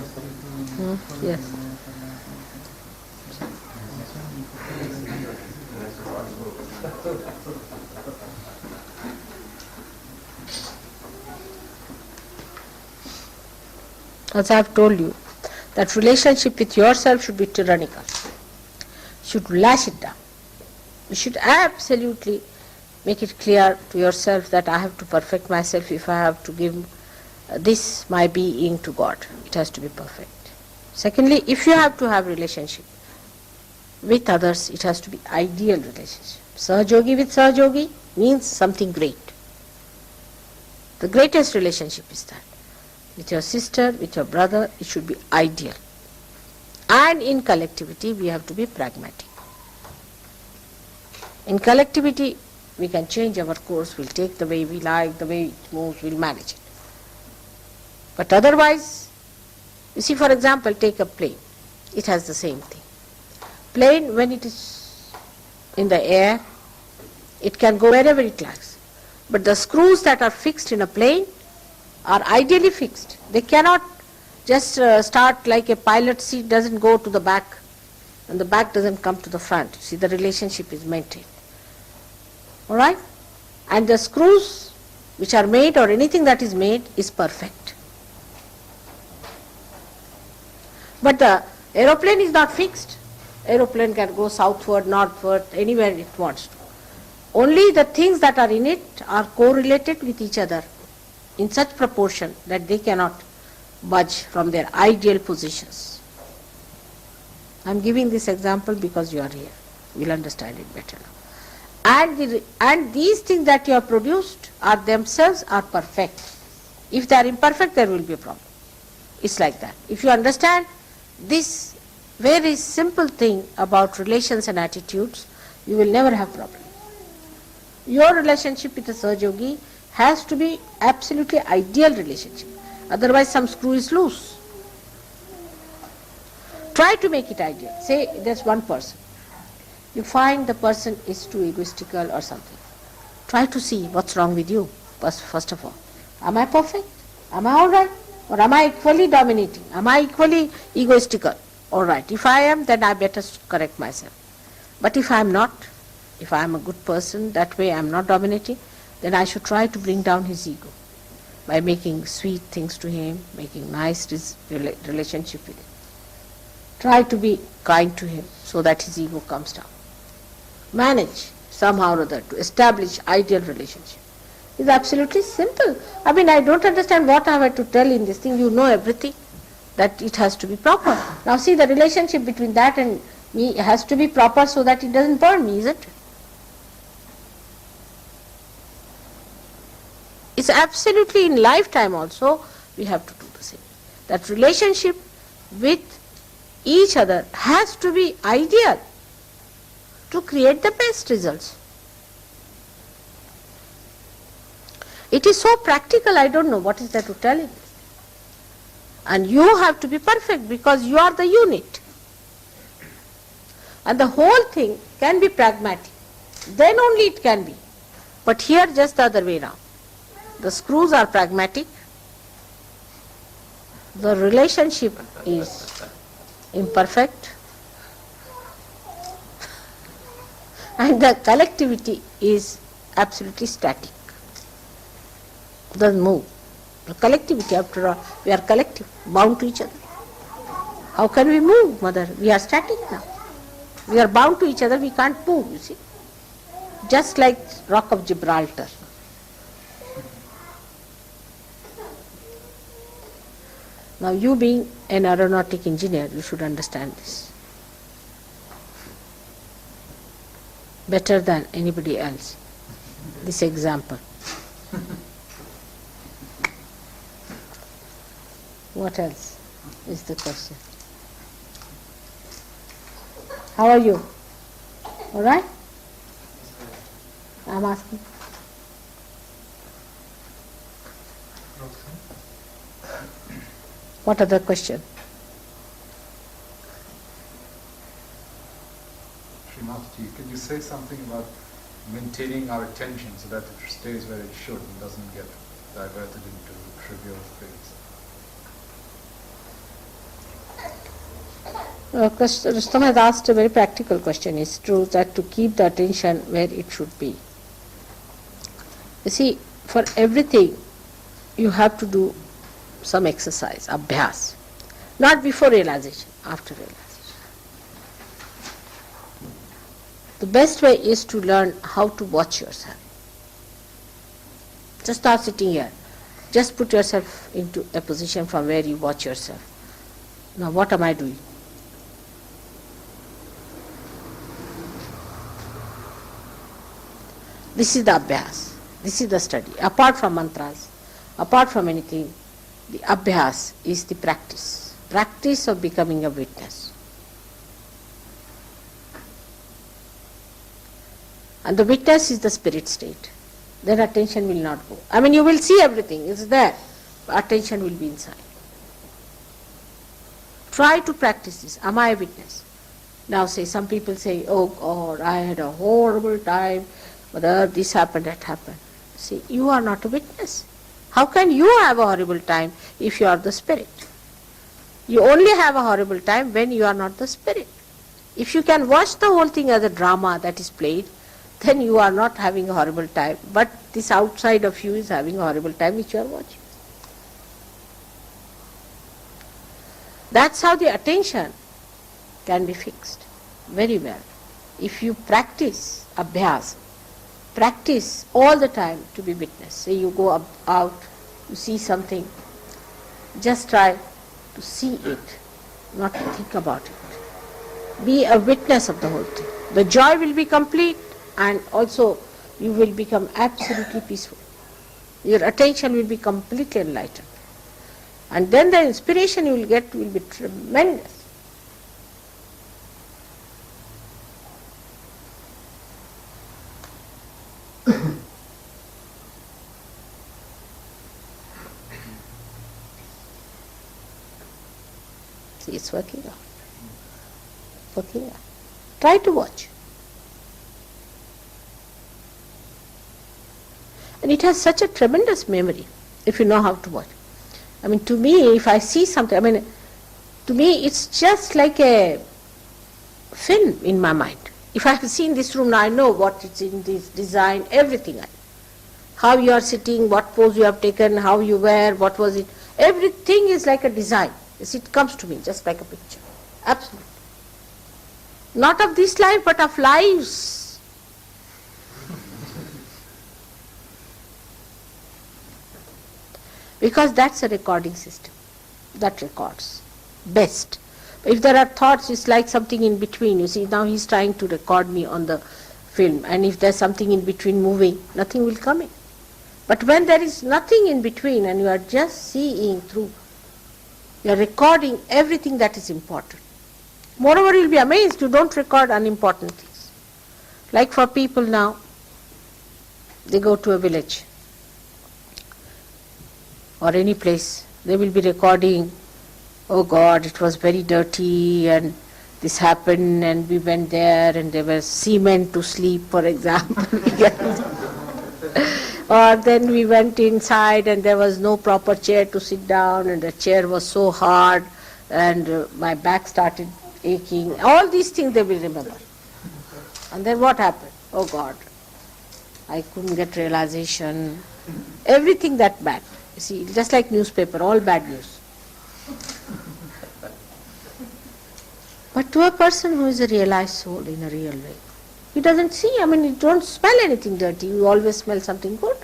Yes. As I have told you, that relationship with yourself should be tyrannical. You should lash it down. You should absolutely make it clear to yourself that I have to perfect myself if I have to give this my being to God. It has to be perfect. Secondly, if you have to have relationship with others, it has to be ideal relationship. Sahajogi with Sahajogi means something great. The greatest relationship is that. With your sister, with your brother, it should be ideal. And in collectivity, we have to be pragmatic. In collectivity, we can change our course, we'll take the way we like, the way it moves, we'll manage it. But otherwise, you see, for example, take a plane. It has the same thing. Plane, when it is in the air, it can go wherever it likes. But the screws that are fixed in a plane are ideally fixed. They cannot just start like a pilot seat doesn't go to the back and the back doesn't come to the front. See, the relationship is maintained. All right? And the screws which are made or anything that is made is perfect. But the aeroplane is not fixed. Aeroplane can go southward, northward, anywhere it wants to. Only the things that are in it are correlated with each other in such proportion that they cannot budge from their ideal positions. I am giving this example because you are here. You will understand it better now. And these things that you have produced are themselves are perfect. If they are imperfect, there will be a problem. It's like that. If you understand this very simple thing about relations and attitudes, you will never have problem. Your relationship with a Sahajogi has to be absolutely ideal relationship. Otherwise some screw is loose. Try to make it ideal. Say there's one person. You find the person is too egoistical or something. Try to see what's wrong with you, first of all. Am I perfect? Am I all right? Or am I equally dominating? Am I equally egoistical? All right. If I am, then I better correct myself. But if I am not, if I am a good person, that way I am not dominating, then I should try to bring down his ego by making sweet things to him, making nice relationship with him. Try to be kind to him so that his ego comes down. Manage. somehow or other to establish ideal relationship. It's absolutely simple. I mean, I don't understand what I have to tell in this thing. You know everything, that it has to be proper. Now see, the relationship between that and me has to be proper so that it doesn't burn me, isn't it? It's absolutely in lifetime also we have to do the same. That relationship with each other has to be ideal to create the best results. It is so practical, I don't know what is there to tell it. And you have to be perfect because you are the unit. And the whole thing can be pragmatic. Then only it can be. But here just the other way around. The screws are pragmatic. The relationship is imperfect. And the collectivity is absolutely static. Doesn't move. The collectivity, after all, we are collective, bound to each other. How can we move, mother? We are static now. We are bound to each other, we can't move, you see. Just like Rock of Gibraltar. Now you being an aeronautic engineer, you should understand this better than anybody else, this example. What else is the question? How are you? All right? I'm asking. What other question? Shri Mataji, could you say something about maintaining our attention so that it stays where it should and doesn't get diverted into trivial things? Rustam has asked a very practical question. It's true that to keep the attention where it should be. You see, for everything you have to do some exercise, abhyas. Not before realization, after realization. The best way is to learn how to watch yourself. Just start sitting here. Just put yourself into a position from where you watch yourself. Now what am I doing? This is the abhyas. This is the study. Apart from mantras, apart from anything, the abhyas is the practice. Practice of becoming a witness. And the witness is the spirit state. Then attention will not go. I mean, you will see everything, it's there, but attention will be inside. Try to practice this. Am I a witness? Now say, some people say, oh God, I had a horrible time, whether this happened, that happened. See, you are not a witness. How can you have a horrible time if you are the spirit? You only have a horrible time when you are not the spirit. If you can watch the whole thing as a drama that is played, then you are not having a horrible time, but this outside of you is having a horrible time which you are watching. That's how the attention can be fixed very well. If you practice abhyas, practice all the time to be witness. Say you go out, you see something, just try to see it, not to think about it. Be a witness of the whole thing. The joy will be complete and also you will become absolutely peaceful. Your attention will be completely enlightened. And then the inspiration you will get will be tremendous. See, it's working out. Working out. Try to watch. And it has such a tremendous memory if you know how to watch. I mean, to me, if I see something, I mean, to me it's just like a film in my mind. If I have seen this room now, I know what it's in this design, everything. How you are sitting, what pose you have taken, how you wear, what was it. Everything is like a design. Yes, it comes to me just like a picture. Absolutely. Not of this life, but of lives. Because that's a recording system that records best. If there are thoughts, it's like something in between. You see, now he's trying to record me on the film, and if there's something in between moving, nothing will come in. But when there is nothing in between and you are just seeing through, you are recording everything that is important. Moreover, you'll be amazed, you don't record unimportant things. Like for people now, they go to a village or any place, they will be recording, oh God, it was very dirty and this happened and we went there and there was cement to sleep, for example. Or then we went inside and there was no proper chair to sit down and the chair was so hard and my back started aching. All these things they will remember. And then what happened? Oh God, I couldn't get realization. Everything that bad. You see, just like newspaper, all bad news. But to a person who is a realized soul in a real way, he doesn't see, you don't smell anything dirty, you always smell something good.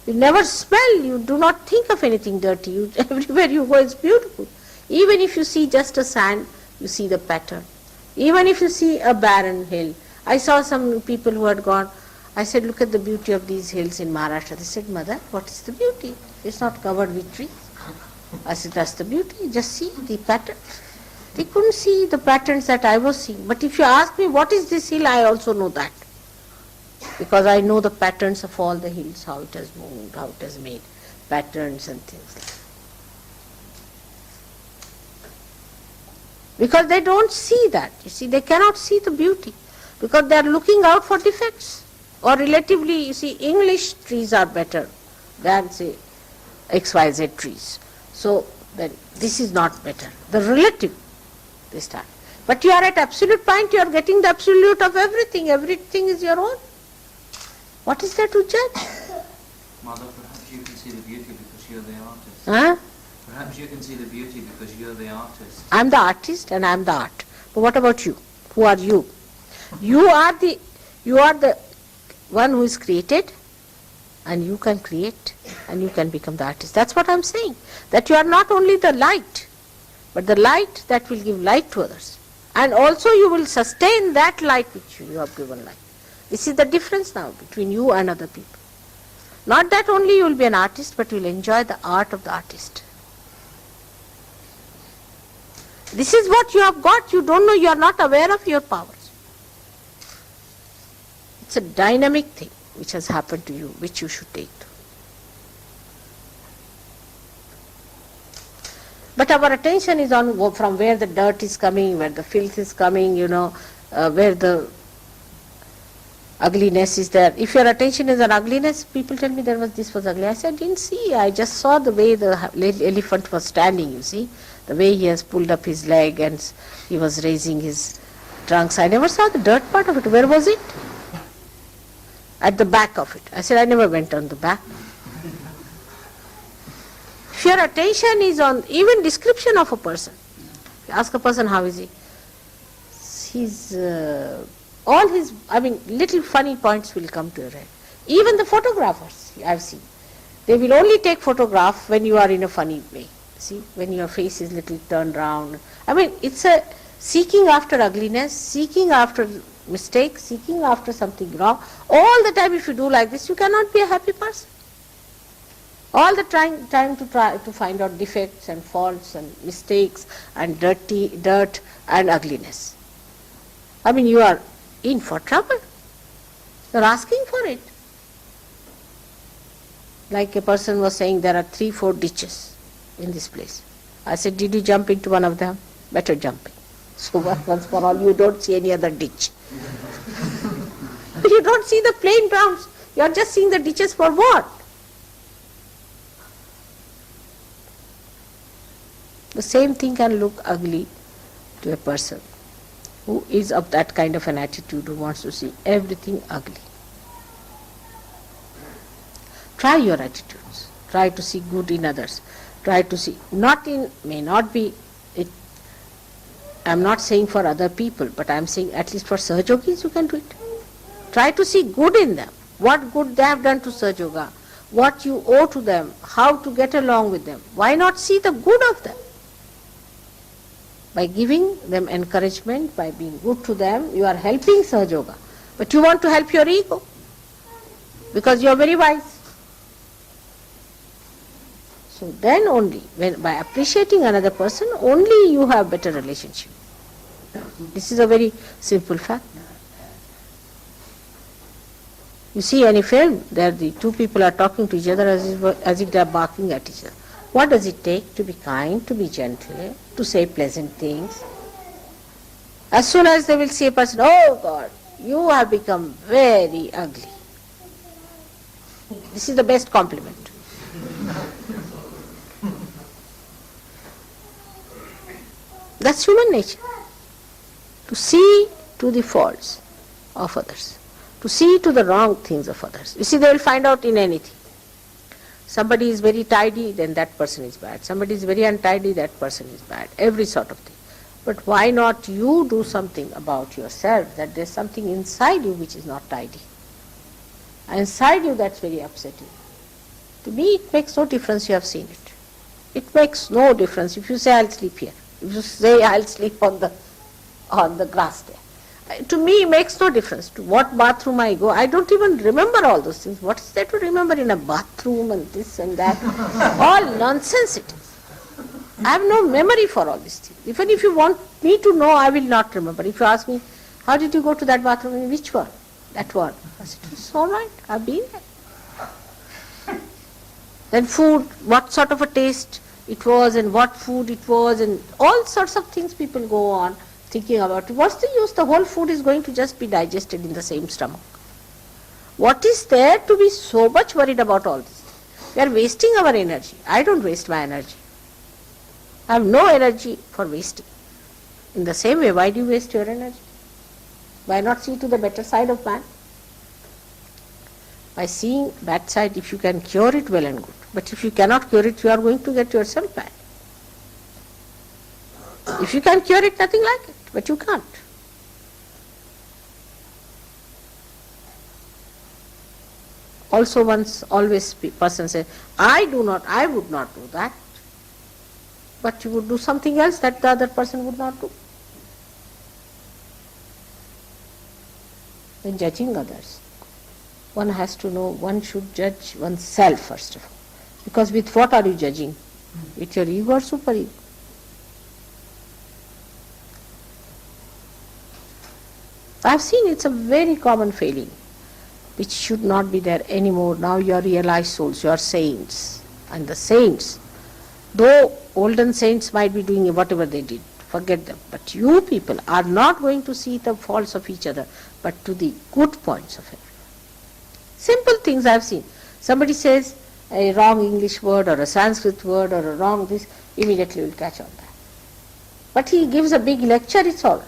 You never smell, you do not think of anything dirty, everywhere you go it's beautiful. Even if you see just a sand, you see the pattern. Even if you see a barren hill. I saw some people who had gone, I said, look at the beauty of these hills in Maharashtra. They said, Mother, what is the beauty? It's not covered with trees. I said, that's the beauty, just see the pattern. They couldn't see the patterns that I was seeing. But if you ask me, what is this hill, I also know that. Because I know the patterns of all the hills, how it has moved, how it has made patterns and things like that. Because they don't see that. You see, they cannot see the beauty. Because they are looking out for defects. Or relatively, you see, English trees are better than, say, XYZ trees. So, then this is not better. The relative, they start. But you are at absolute point, you are getting the absolute of everything. Everything is your own. What is there to judge? Mother, perhaps you can see the beauty because you're the artist. Huh? Perhaps you can see the beauty because you're the artist. I'm the artist and I'm the art. But what about you? Who are you? You are the one who is created, and you can create and you can become the artist. That's what I'm saying. That you are not only the light, but the light that will give light to others. And also you will sustain that light which you have given light. This is the difference now between you and other people. Not that only you will be an artist, but you will enjoy the art of the artist. This is what you have got. You don't know, you are not aware of your powers. It's a dynamic thing which has happened to you, which you should take to. But our attention is on from where the dirt is coming, where the filth is coming, where the ugliness is there. If your attention is on ugliness, people tell me this was ugly. I said, I didn't see. I just saw the way the elephant was standing, you see. The way he has pulled up his leg and he was raising his trunks. I never saw the dirt part of it. Where was it? At the back of it. I said, I never went on the back. If your attention is on even description of a person, ask a person how is he, little funny points will come to your head. Even the photographers I've seen, they will only take photograph when you are in a funny way. See, when your face is little turned round. It's a seeking after ugliness, seeking after mistakes, seeking after something wrong. All the time if you do like this, you cannot be a happy person. All the time to find out defects and faults and mistakes and dirt and ugliness. You are in for trouble. You are asking for it. Like a person was saying, there are 3-4 ditches in this place. I said, did you jump into one of them? Better jump in. So once for all, you don't see any other ditch. You don't see the plain grounds. You are just seeing the ditches for what? The same thing can look ugly to a person who is of that kind of an attitude, who wants to see everything ugly. Try your attitudes. Try to see good in others. Try to see, I'm not saying for other people, but I'm saying at least for Sahaja Yogis you can do it. Try to see good in them. What good they have done to Sahaja Yoga. what you owe to them, how to get along with them. Why not see the good of them? By giving them encouragement, by being good to them, you are helping Sahaja Yoga. But you want to help your ego because you are very wise. So then only, when by appreciating another person, only you have better relationship. This is a very simple fact. You see any film, there the two people are talking to each other as if they are barking at each other. What does it take to be kind, to be gentle, to say pleasant things? As soon as they will see a person, oh God, you have become very ugly. This is the best compliment. That's human nature. To see to the faults of others, to see to the wrong things of others. You see, they will find out in anything. Somebody is very tidy, then that person is bad. Somebody is very untidy, that person is bad. Every sort of thing. But why not you do something about yourself, that there's something inside you which is not tidy. Inside you that's very upsetting. To me it makes no difference, you have seen it. It makes no difference if you say I'll sleep here. If you say I'll sleep on the grass there. To me it makes no difference. To what bathroom I go, I don't even remember all those things. What is there to remember in a bathroom and this and that? All nonsense it is. I have no memory for all these things. Even if you want me to know, I will not remember. If you ask me, how did you go to that bathroom? In which one? That one. I said, it's all right, I've been there. Then food, what sort of a taste it was and what food it was and all sorts of things people go on thinking about. What's the use? The whole food is going to just be digested in the same stomach. What is there to be so much worried about all this? We are wasting our energy. I don't waste my energy. I have no energy for wasting. In the same way, why do you waste your energy? Why not see to the better side of man? By seeing bad side, if you can cure it, well and good. But if you cannot cure it, you are going to get yourself bad. If you can cure it, nothing like it, but you can't. Also always person says, I would not do that. But you would do something else that the other person would not do. When judging others, one has to know, one should judge oneself first of all. Because with what are you judging? With your ego or super ego? I have seen it's a very common failing, which should not be there anymore. Now you are realized souls, you are saints. And the saints, though olden saints might be doing whatever they did, forget them. But you people are not going to see the faults of each other, but to the good points of everyone. Simple things I have seen. Somebody says a wrong English word or a Sanskrit word or a wrong this, immediately will catch on that. But he gives a big lecture, it's all right.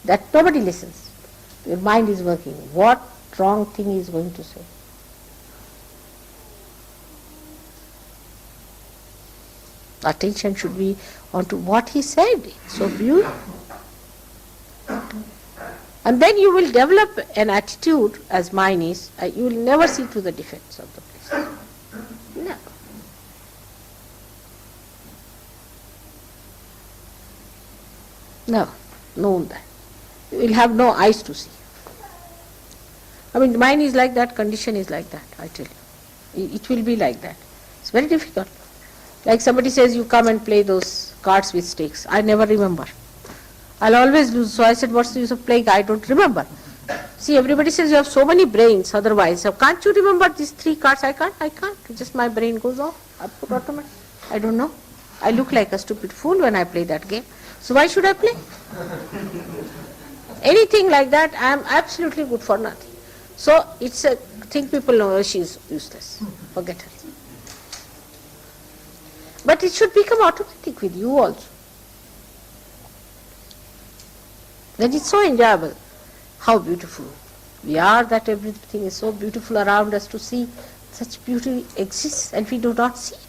That nobody listens. Your mind is working. What wrong thing he is going to say? Attention should be onto what he said. So beautiful. And then you will develop an attitude, as mine is, you will never see to the defects of the place. No. No, no that. You will have no eyes to see. I mean, mine is like that, condition is like that, I tell you. It will be like that. It's very difficult. Like somebody says, you come and play those cards with stakes. I never remember. I'll always lose. So I said, what's the use of playing? I don't remember. See, everybody says you have so many brains otherwise. So can't you remember these 3 cards? I can't. Just my brain goes off. I put automatic. I don't know. I look like a stupid fool when I play that game. So why should I play? Anything like that, I am absolutely good for nothing. So it's a thing people know, she is useless. Forget her. But it should become automatic with you also. Then it's so enjoyable. How beautiful we are, that everything is so beautiful around us to see. Such beauty exists and we do not see it.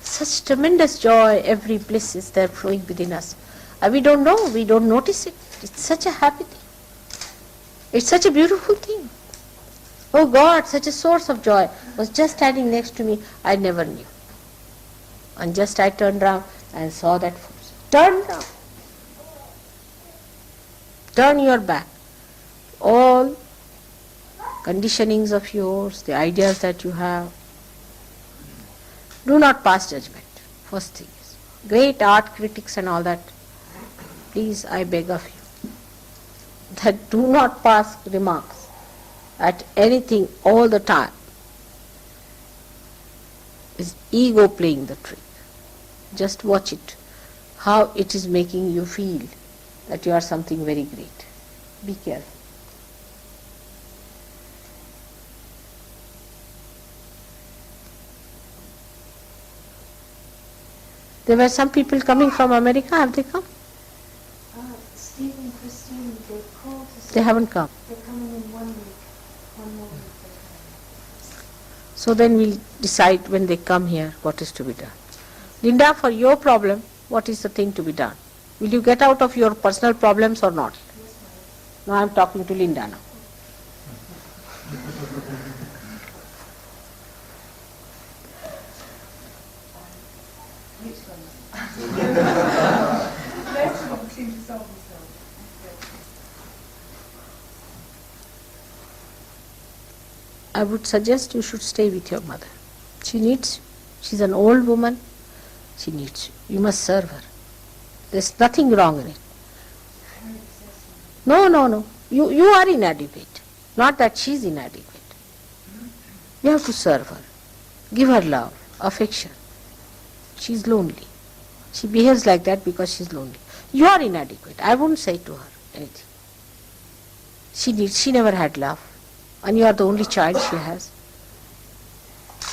Such tremendous joy, every bliss is there flowing within us. And we don't know, we don't notice it. It's such a happy thing. It's such a beautiful thing. Oh God, such a source of joy was just standing next to me, I never knew. And just I turned round and saw that force. Turn round. Turn your back. All conditionings of yours, the ideas that you have. Do not pass judgment. First thing is. Great art critics and all that, please, I beg of you, that do not pass remarks at anything all the time. Is ego playing the trick. Just watch it, how it is making you feel that you are something very great. Be careful. There were some people coming from America. Have they come? Steve and Christine, they called to say They haven't come. they're coming in 1 week. 1 more week. So then we'll decide when they come here what is to be done. Linda, for your problem, what is the thing to be done? Will you get out of your personal problems or not? Now I'm talking to Linda now. I would suggest you should stay with your mother. She needs you. She's an old woman. She needs you. You must serve her. There's nothing wrong in it. No. You are inadequate. Not that she's inadequate. You have to serve her. Give her love, affection. She's lonely. She behaves like that because she's lonely. You are inadequate. I wouldn't say to her anything. She never had love. And you are the only child she has.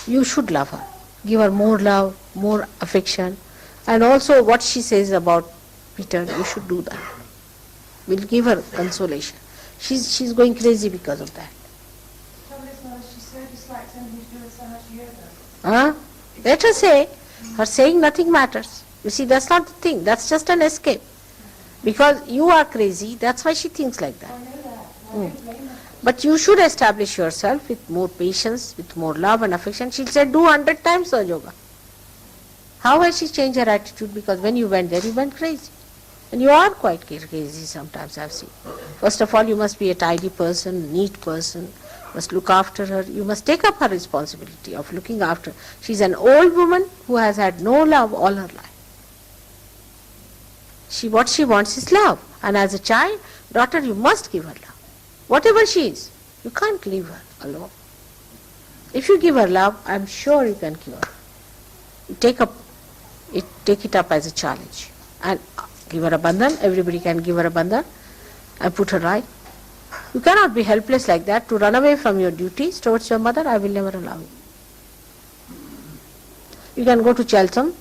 You should love her. Give her more love, more affection. And also what she says about Peter, you should do that. We'll give her consolation. She's going crazy because of that. She's so disliked anything to do with Sahaja Yoga. Huh? Let her say. Her saying nothing matters. You see, that's not the thing. That's just an escape. Because you are crazy, that's why she thinks like that. I know that. I don't blame her. But you should establish yourself with more patience, with more love and affection. She said, do 100 times Sahaja Yoga. How has she changed her attitude? Because when you went there, you went crazy. And you are quite crazy sometimes, I've seen. First of all, you must be a tidy person, neat person. You must look after her. You must take up her responsibility of looking after her. She's an old woman who has had no love all her life. What she wants is love. And as a child, daughter, you must give her love. Whatever she is, you can't leave her alone. If you give her love, I'm sure you can cure her. You take it up as a challenge and give her a bandhan. Everybody can give her a bandhan and put her right. You cannot be helpless like that to run away from your duties towards your mother. I will never allow you. You can go to Cheltenham,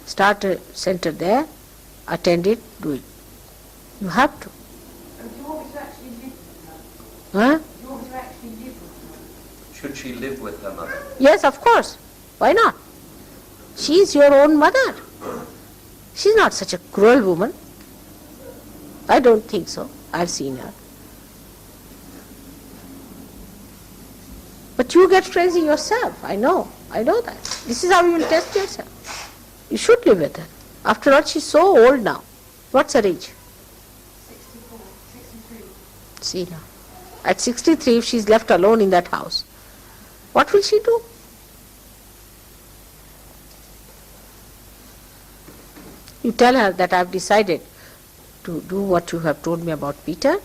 start a center there, attend it, do it. You have to. Do you want me to actually live with her? Huh? Do you want me to actually live with her? Should she live with her mother? Yes, of course. Why not? She is your own mother. She's not such a cruel woman. I don't think so. I've seen her. But you get crazy yourself. I know that. This is how you will test yourself. You should live with her. After all, she's so old now. What's her age? 64, 63. See now. At 63, if she's left alone in that house, what will she do? You tell her that I've decided to do what you have told me about Peter.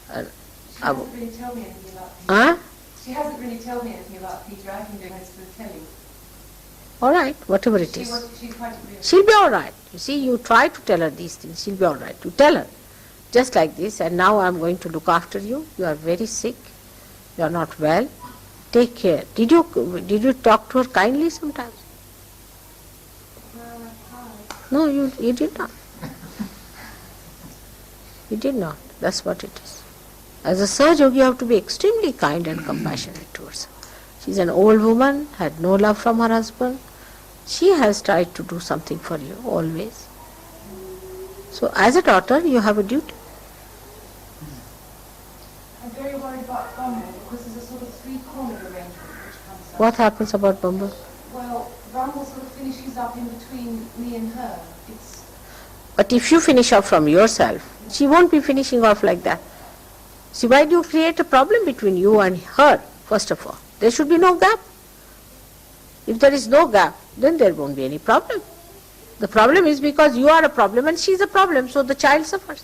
She hasn't really told me anything about Peter. Huh? She hasn't really told me anything about Peter. I've been doing most of the telling. All right, whatever it is. She's quite agreeable. She'll be all right. You see, you try to tell her these things. She'll be all right. You tell her, just like this, and now I'm going to look after you. You are very sick. You are not well. Take care. Did you talk to her kindly sometimes? No, you did not. You did not. That's what it is. As a Sahaja Yogi, you have to be extremely kind and compassionate towards her. She's an old woman, had no love from her husband. She has tried to do something for you, always. So as a daughter, you have a duty. I'm very worried about Bumble because there's a sort of three-cornered arrangement which comes up. What happens about Bumble? Well, Rumble sort of finishes up in between me and her. It's But if you finish off from yourself, she won't be finishing off like that. See, why do you create a problem between you and her, first of all? There should be no gap. If there is no gap, then there won't be any problem. The problem is because you are a problem and she is a problem, so the child suffers.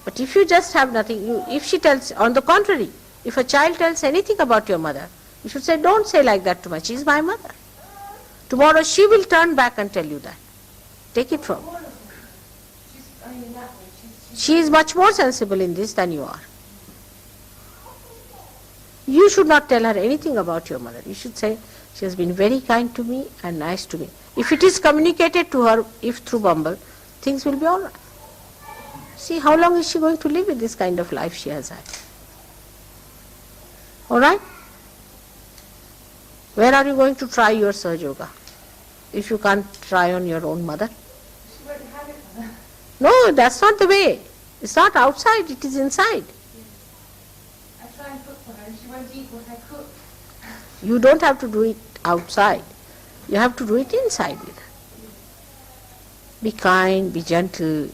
But if you just have nothing, if she tells, on the contrary, if a child tells anything about your mother, you should say, don't say like that to me, she is my mother. Tomorrow she will turn back and tell you that. Take it from her. She is much more sensible in this than you are. You should not tell her anything about your mother. You should say, she has been very kind to me and nice to me. If it is communicated to her, if through Bumble, things will be all right. See, how long is she going to live with this kind of life she has had? All right? Where are you going to try your Sahaja Yoga? If you can't try on your own mother? she won't have it. No, that's not the way. It's not outside, it is inside. I try and cook for her, and she won't eat what I cook. You don't have to do it outside. You have to do it inside with her. Be kind, be gentle,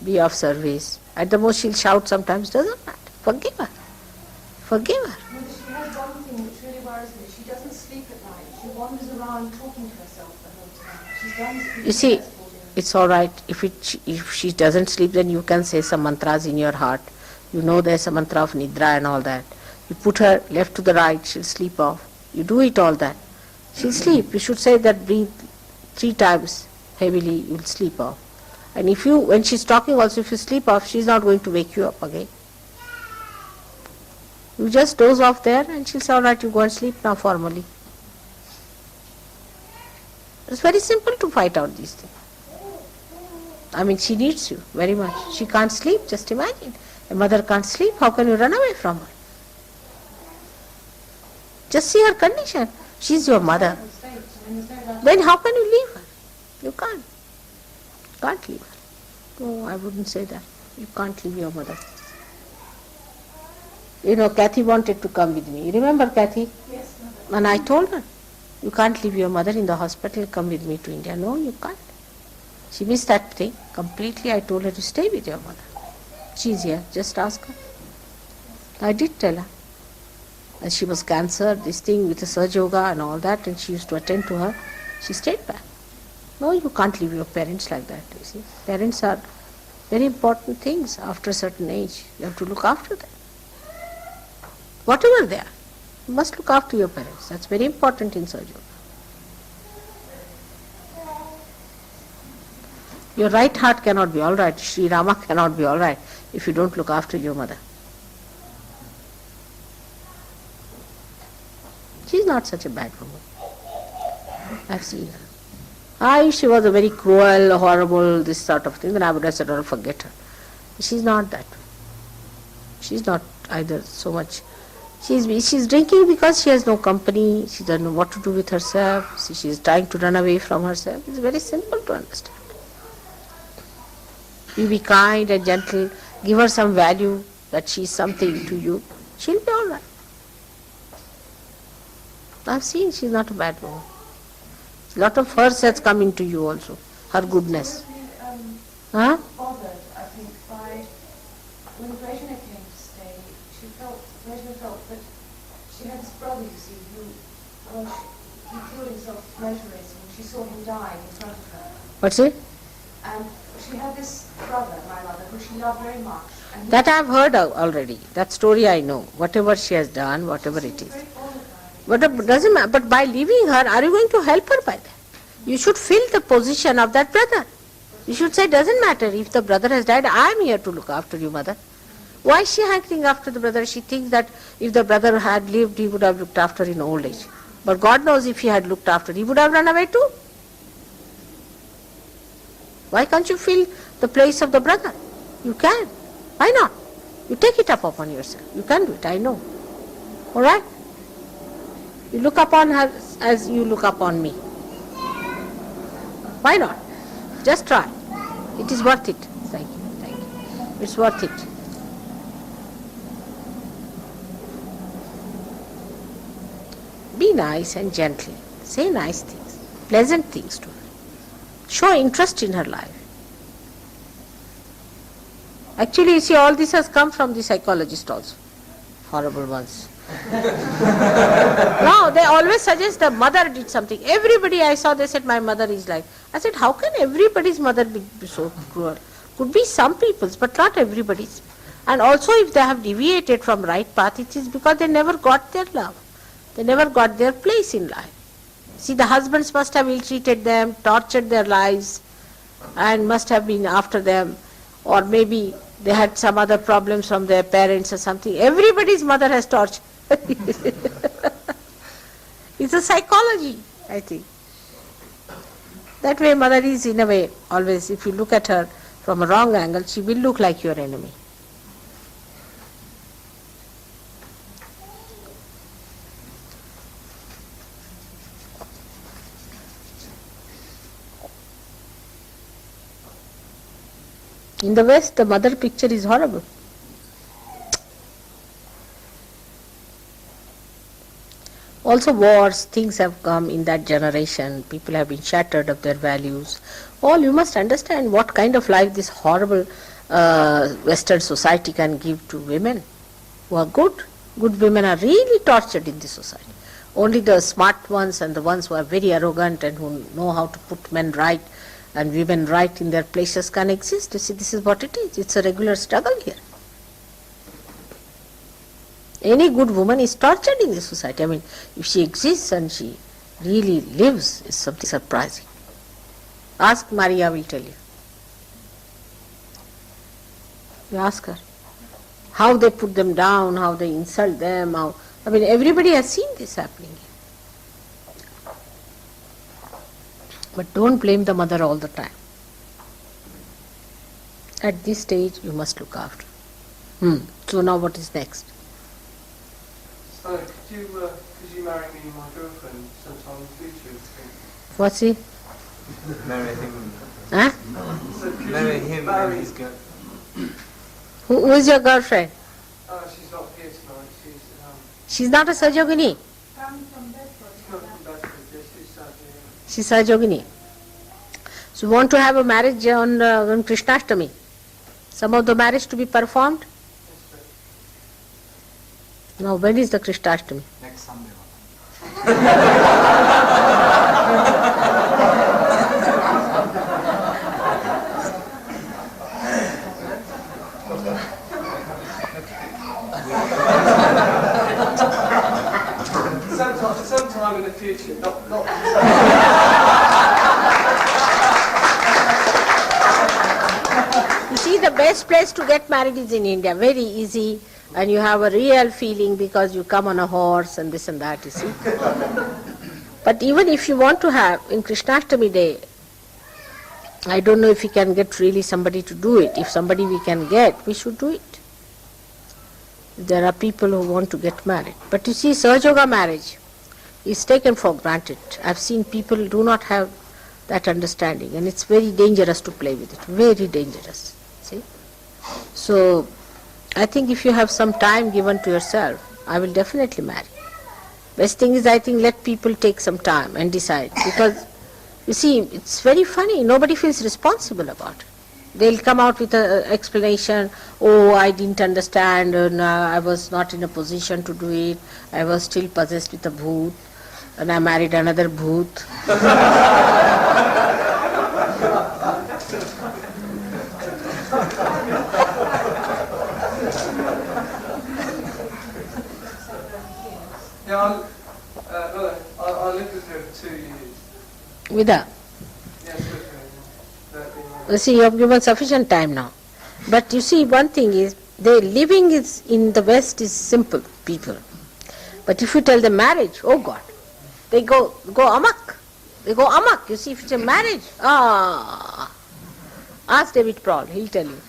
be of service. At the most she'll shout sometimes, doesn't matter. Forgive her. Forgive her. Mother, she has one thing which really worries me. She doesn't sleep at night. She wanders around talking to herself the whole time. She's done this pretty You see, successfully. it's all right. If she doesn't sleep, then you can say some mantras in your heart. You know there's a mantra of Nidra and all that. You put her left to the right, she'll sleep off. You do it all that. She'll sleep. You should say that, breathe 3 times heavily, you'll sleep off. And if you, when she's talking also, if you sleep off, she's not going to wake you up again. You just doze off there and she'll say, all right, you go and sleep now formally. It's very simple to fight out these things. I mean, she needs you very much. She can't sleep, just imagine. A mother can't sleep, how can you run away from her? Just see her condition. She's your mother. Then how can you leave her? You can't. Can't leave her. No, I wouldn't say that. You can't leave your mother. You know, Kathy wanted to come with me. You remember Kathy? Yes, Mother. And I told her, you can't leave your mother in the hospital, come with me to India. No, you can't. She missed that thing completely. I told her to stay with your mother. She's here, just ask her. I did tell her. And she was cancer, this thing with the Sahaja Yoga and all that, and she used to attend to her. She stayed back. No, you can't leave your parents like that, you see. Parents are very important things after a certain age. You have to look after them. Whatever they are, you must look after your parents. That's very important in Sahaja Yoga. Your right heart cannot be all right. Sri Rama cannot be all right if you don't look after your mother. She's not such a bad woman. I've seen her. She was a very cruel, horrible, this sort of thing, then I would have said, oh, forget her. She's not that way. She's not either so much. She's drinking because she has no company, she doesn't know what to do with herself, she's trying to run away from herself. It's very simple to understand. You be kind and gentle, give her some value, that she's something to you, she'll be all right. I've seen she's not a bad woman. A lot of hers has come into you also, her goodness. Huh? Bothered, I think, by when Brezhnev came to stay. Brezhnev felt that she had this brother, you see, who, well, he killed himself plagiarism. She saw him dying in front of her. What's it? And she had this brother, my mother, who she loved very much. And That I've heard already. That story I know. Whatever she has done, whatever it is. very qualified. But it doesn't matter. But by leaving her, are you going to help her by that? You should fill the position of that brother. You should say, doesn't matter if the brother has died, I am here to look after you, mother. Why is she hankering after the brother? She thinks that if the brother had lived, he would have looked after in old age. But God knows if he had looked after, he would have run away too. Why can't you fill the place of the brother? You can. Why not? You take it up upon yourself. You can do it, I know. All right? You look upon her as you look upon me. Why not? Just try. It is worth it. Thank you. Thank you. It's worth it. Be nice and gentle. Say nice things, pleasant things to her. Show interest in her life. Actually, you see, all this has come from the psychologist also. Horrible ones. No, they always suggest the mother did something. Everybody I saw, they said, my mother is like. I said, how can everybody's mother be so cruel? Could be some people's, but not everybody's. And also if they have deviated from right path, it is because they never got their love. They never got their place in life. See, the husbands must have ill-treated them, tortured their lives, and must have been after them. Or maybe they had some other problems from their parents or something. Everybody's mother has tortured. It's a psychology, I think. That way mother is in a way, always, if you look at her from a wrong angle, she will look like your enemy. In the West, the mother picture is horrible. Also wars, things have come in that generation. People have been shattered of their values. All you must understand what kind of life this horrible Western society can give to women who are good. Good women are really tortured in this society. Only the smart ones and the ones who are very arrogant and who know how to put men right and women right in their places can exist. You see, this is what it is. It's a regular struggle here. Any good woman is tortured in this society. I mean, if she exists and she really lives, it's something surprising. Ask Maria, will tell you. You ask her. How they put them down, how they insult them, how, I mean, everybody has seen this happening here. But don't blame the mother all the time. At this stage, you must look after. So now what is next? So, could you marry me and my girlfriend sometime in the future? What's he? Marry him. Huh? So could Marry you him marry- and his girl. Who is your girlfriend? she's not here tonight. She's not a Sajogini. Come from Bedford. She's not from Bedford. Yes, she's sad here. She's Sajogini. So you want to have a marriage on Krishnashtami? Some of the marriage to be performed? Yes, sir. Now when is the Krishnashtami? Next Sunday. Sometime in the future, not You see, the best place to get married is in India. Very easy, and you have a real feeling because you come on a horse and this and that, you see. But even if you want to have, in Krishnashtami day, I don't know if we can get really somebody to do it. If somebody we can get, we should do it. There are people who want to get married. But you see, Sahaja marriage is taken for granted. I've seen people do not have that understanding, and it's very dangerous to play with it. Very dangerous. See? So, I think if you have some time given to yourself, I will definitely marry. Best thing is, I think, let people take some time and decide. Because, you see, it's very funny. Nobody feels responsible about it. They'll come out with an explanation, oh, I didn't understand, and I was not in a position to do it, I was still possessed with a bhoot, and I married another bhoot. Yeah, I lived with her for 2 years. With her. Yes, with her. You see, you have given sufficient time now. But you see, one thing is, their living is in the West is simple, people. But if you tell them marriage, oh God, they go amok. They go amok. You see, if it's a marriage, ask David Prowl, he'll tell you.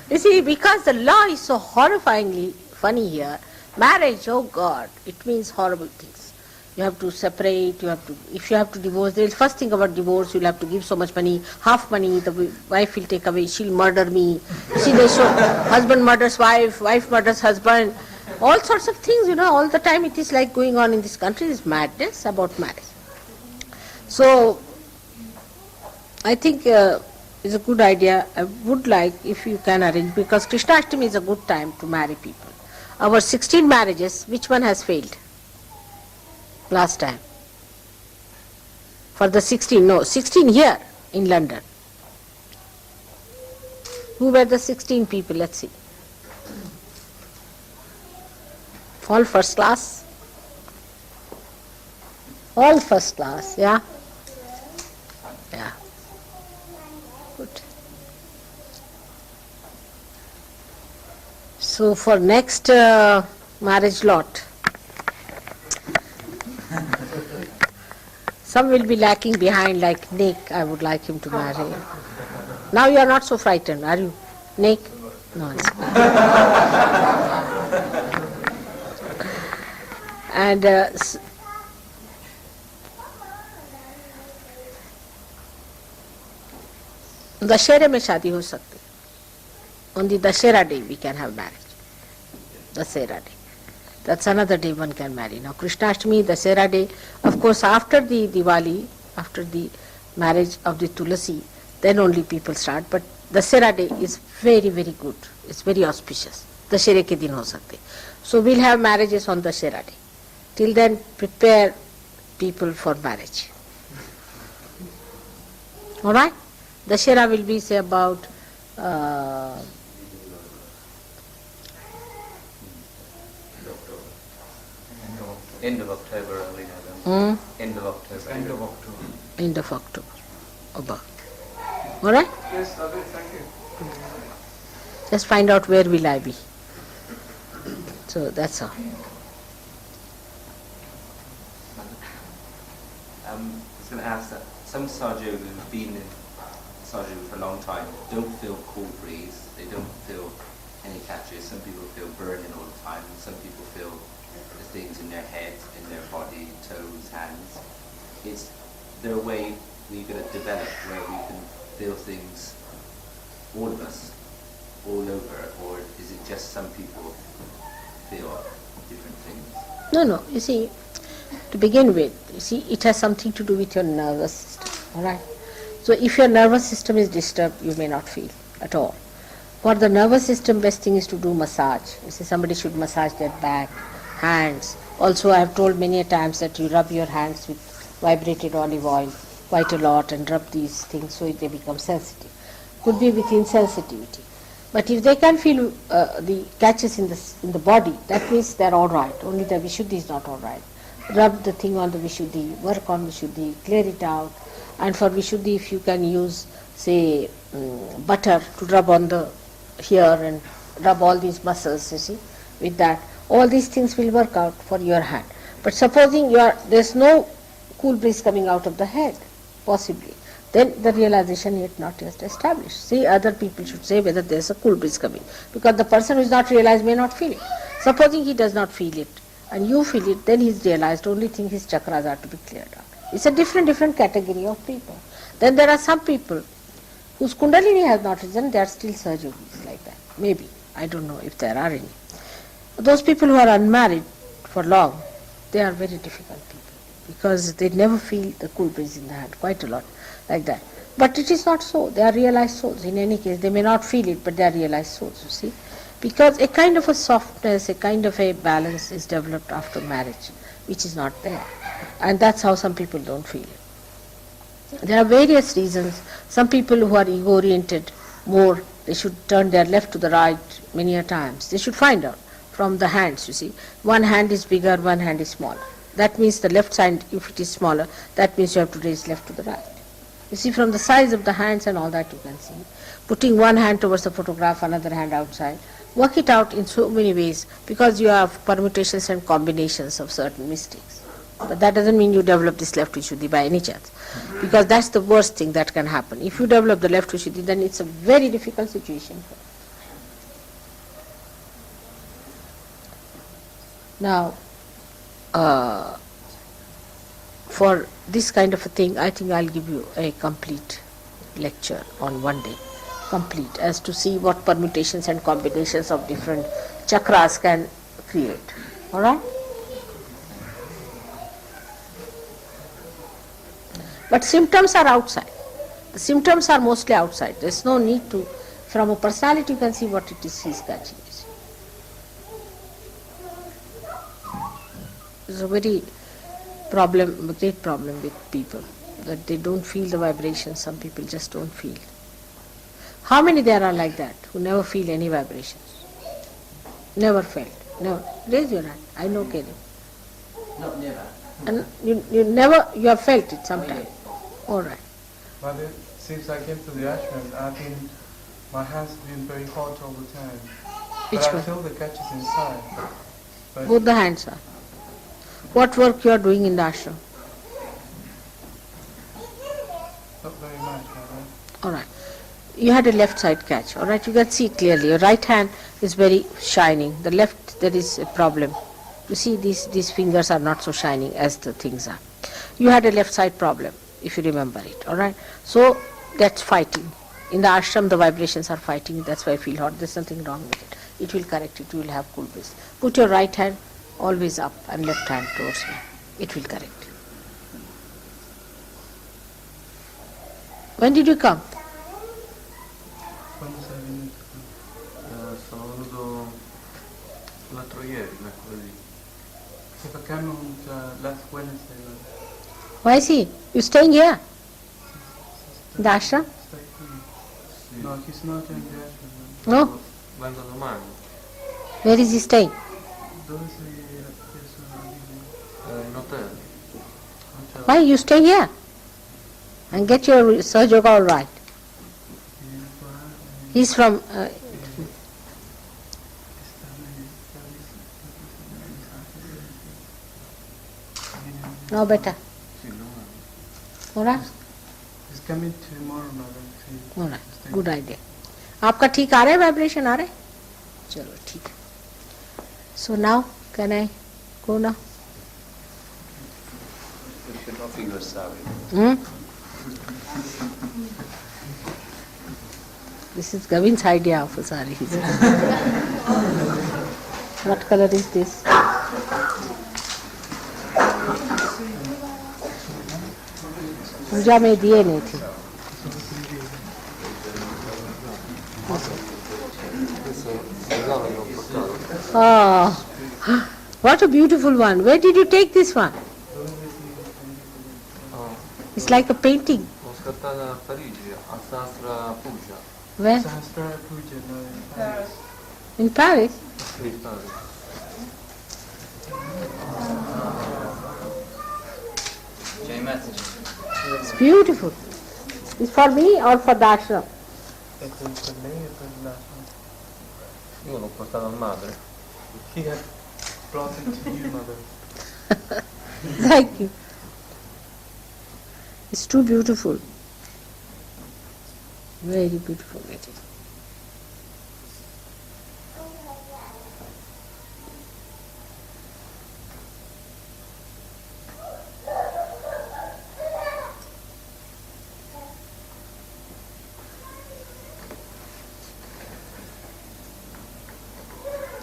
You see, because the law is so horrifyingly funny here, marriage, oh God, it means horrible things. You have to separate, if you have to divorce, they'll first think about divorce, you'll have to give so much money, half money, the wife will take away, she'll murder me. See, they show husband murders wife, wife murders husband, all sorts of things, all the time it is like going on in this country, this madness about marriage. So, I think it's a good idea. I would like if you can arrange, because Krishnashtami is a good time to marry people. Our 16 marriages, which one has failed? Last time. For the 16 here in London. Who were the 16 people? Let's see. All first class? All first class, yeah? Yeah. Good. So for next marriage lot, some will be lacking behind, like Nick, I would like him to marry. Now you are not so frightened, are you? Nick? No. And Dashera mein shaadi ho sakti. On the Dashera day we can have marriage. Dashera day. That's another day one can marry. Now Krishnashtami, Dashera day, of course after the Diwali, after the marriage of the Tulasi, then only people start. But Dashera day is very, very good. It's very auspicious. Dashera ke din ho sakte. So we'll have marriages on Dashera day. Till then, prepare people for marriage. All right? Dashera will be, say, about End of October, early November. End of October. End of October. End of October. About. All right? Yes, lovely, thank you. Just find out where will I be. So that's all. I was going to ask that some Sahaja Yoga who've been in Sahaja Yoga for a long time don't feel cool breeze, they don't feel any catches. Some people feel burning all the time, and some people feel the things in their head, in their body, toes, hands. Is there a way we're going to develop where we can feel things, all of us, all over, or is it just some people feel different things? No, you see, to begin with, you see, it has something to do with your nervous system, all right? So if your nervous system is disturbed, you may not feel at all. For the nervous system, best thing is to do massage. You see, somebody should massage their back, hands. Also, I have told many a times that you rub your hands with vibrated olive oil quite a lot and rub these things so they become sensitive. Could be with insensitivity. But if they can feel the catches in the body, that means they're all right. Only the Vishuddhi is not all right. Rub the thing on the Vishuddhi, work on Vishuddhi, clear it out. And for Vishuddhi, if you can use, say, butter to rub on the here and rub all these muscles, you see, with that, all these things will work out for your hand. But supposing there's no cool breeze coming out of the head, possibly, then the realization yet not yet established. See, other people should say whether there's a cool breeze coming, because the person who is not realized may not feel it. Supposing he does not feel it, and you feel it, then he's realized, only thing his chakras are to be cleared out. It's a different category of people. Then there are some people whose kundalini has not risen, they are still Sahaja Yogis like that. Maybe. I don't know if there are any. Those people who are unmarried for long, they are very difficult people, because they never feel the cool breeze in the hand, quite a lot, like that. But it is not so. They are realized souls. In any case, they may not feel it, but they are realized souls, you see. Because a kind of a softness, a kind of a balance is developed after marriage, which is not there. And that's how some people don't feel it. There are various reasons. Some people who are ego-oriented more, they should turn their left to the right many a times. They should find out from the hands, you see. One hand is bigger, one hand is smaller. That means the left side, if it is smaller, that means you have to raise left to the right. You see, from the size of the hands and all that you can see. Putting one hand towards the photograph, another hand outside. Work it out in so many ways, because you have permutations and combinations of certain mistakes. But that doesn't mean you develop this left Vishuddhi by any chance, because that's the worst thing that can happen. If you develop the left Vishuddhi, then it's a very difficult situation. Now, for this kind of a thing, I think I'll give you a complete lecture on one day, complete, as to see what permutations and combinations of different chakras can create. All right? But symptoms are outside. The symptoms are mostly outside. There's no need to, from a personality you can see what it is he's catching. It's a very great problem with people, that they don't feel the vibrations. Some people just don't feel. How many there are like that, who never feel any vibrations? Never felt. Never. Raise your hand. I know, Kelly. Not never. And you have felt it sometime. All right. Mother, since I came to the ashram, my hands have been very hot all the time. Which But one? I feel the catches inside. But Both the hands are. What work you are doing in the ashram? not very much, Mother. All right. You had a left side catch. All right. You can see clearly. Your right hand is very shining. The left, there is a problem. You see, these fingers are not so shining as the things are. You had a left side problem, if you remember it. All right. So that's fighting. In the ashram, the vibrations are fighting. That's why I feel hot. There's nothing wrong with it. It will correct it. You will have cool breeze. Put your right hand always up and left hand towards me. It will correct. When did you come? Quando sei venuto? Sono venuto l'altro ieri, mercoledì. If I came on last Wednesday, Why is he? You staying here? In the ashram? stay here. No, he's not in the ashram. No? Vengo domani, Where is he staying? Dove sei adesso a vivere? in hotel. Why you stay here? And get your Sahaja Yoga all right. He's from... no, better. All right? He's coming tomorrow, Mother. All right. Good idea. आपका ठीक आ रहा है, vibration आ रहा है? चलो ठीक है. So now, can I go now? You should not feel you're sorry. This is Gavin's idea of a sari. What color is this? पूजा में दिए नहीं थे. Oh, what a beautiful one. Where did you take this one? It's like a painting. L'ho scattata a Parigi, a Sastra Puja. Where? Sahasrara Puja, no, in Paris. In Paris? Sì, Paris. It's beautiful. It's for me or for the ashram? E per lei e per l'ashram. Io l'ho portata a madre. He had brought it to you, Mother. Thank you. It's too beautiful. Very beautiful it is.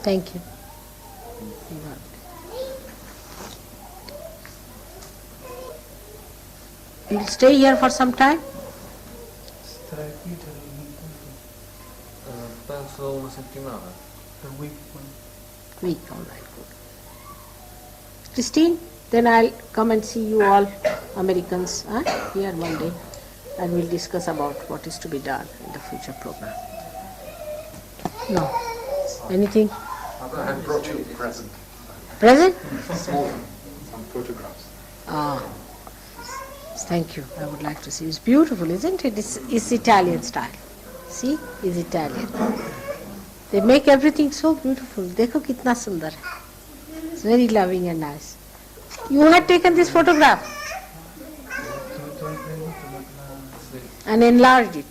Thank you. You'll stay here for some time? Starei qui per un punto. Penso una settimana. Per week one. Week, all right, good. Christine, then I'll come and see you all Americans here one day, and we'll discuss about what is to be done in the future program. No. Anything? I brought you a present. Present? Small, some photographs. Ah, thank you. I would like to see. It's beautiful, isn't it? It's Italian style. See, it's Italian. They make everything so beautiful. Dekho kitna sundar hai. It's very loving and nice. You had taken this photograph and enlarged it.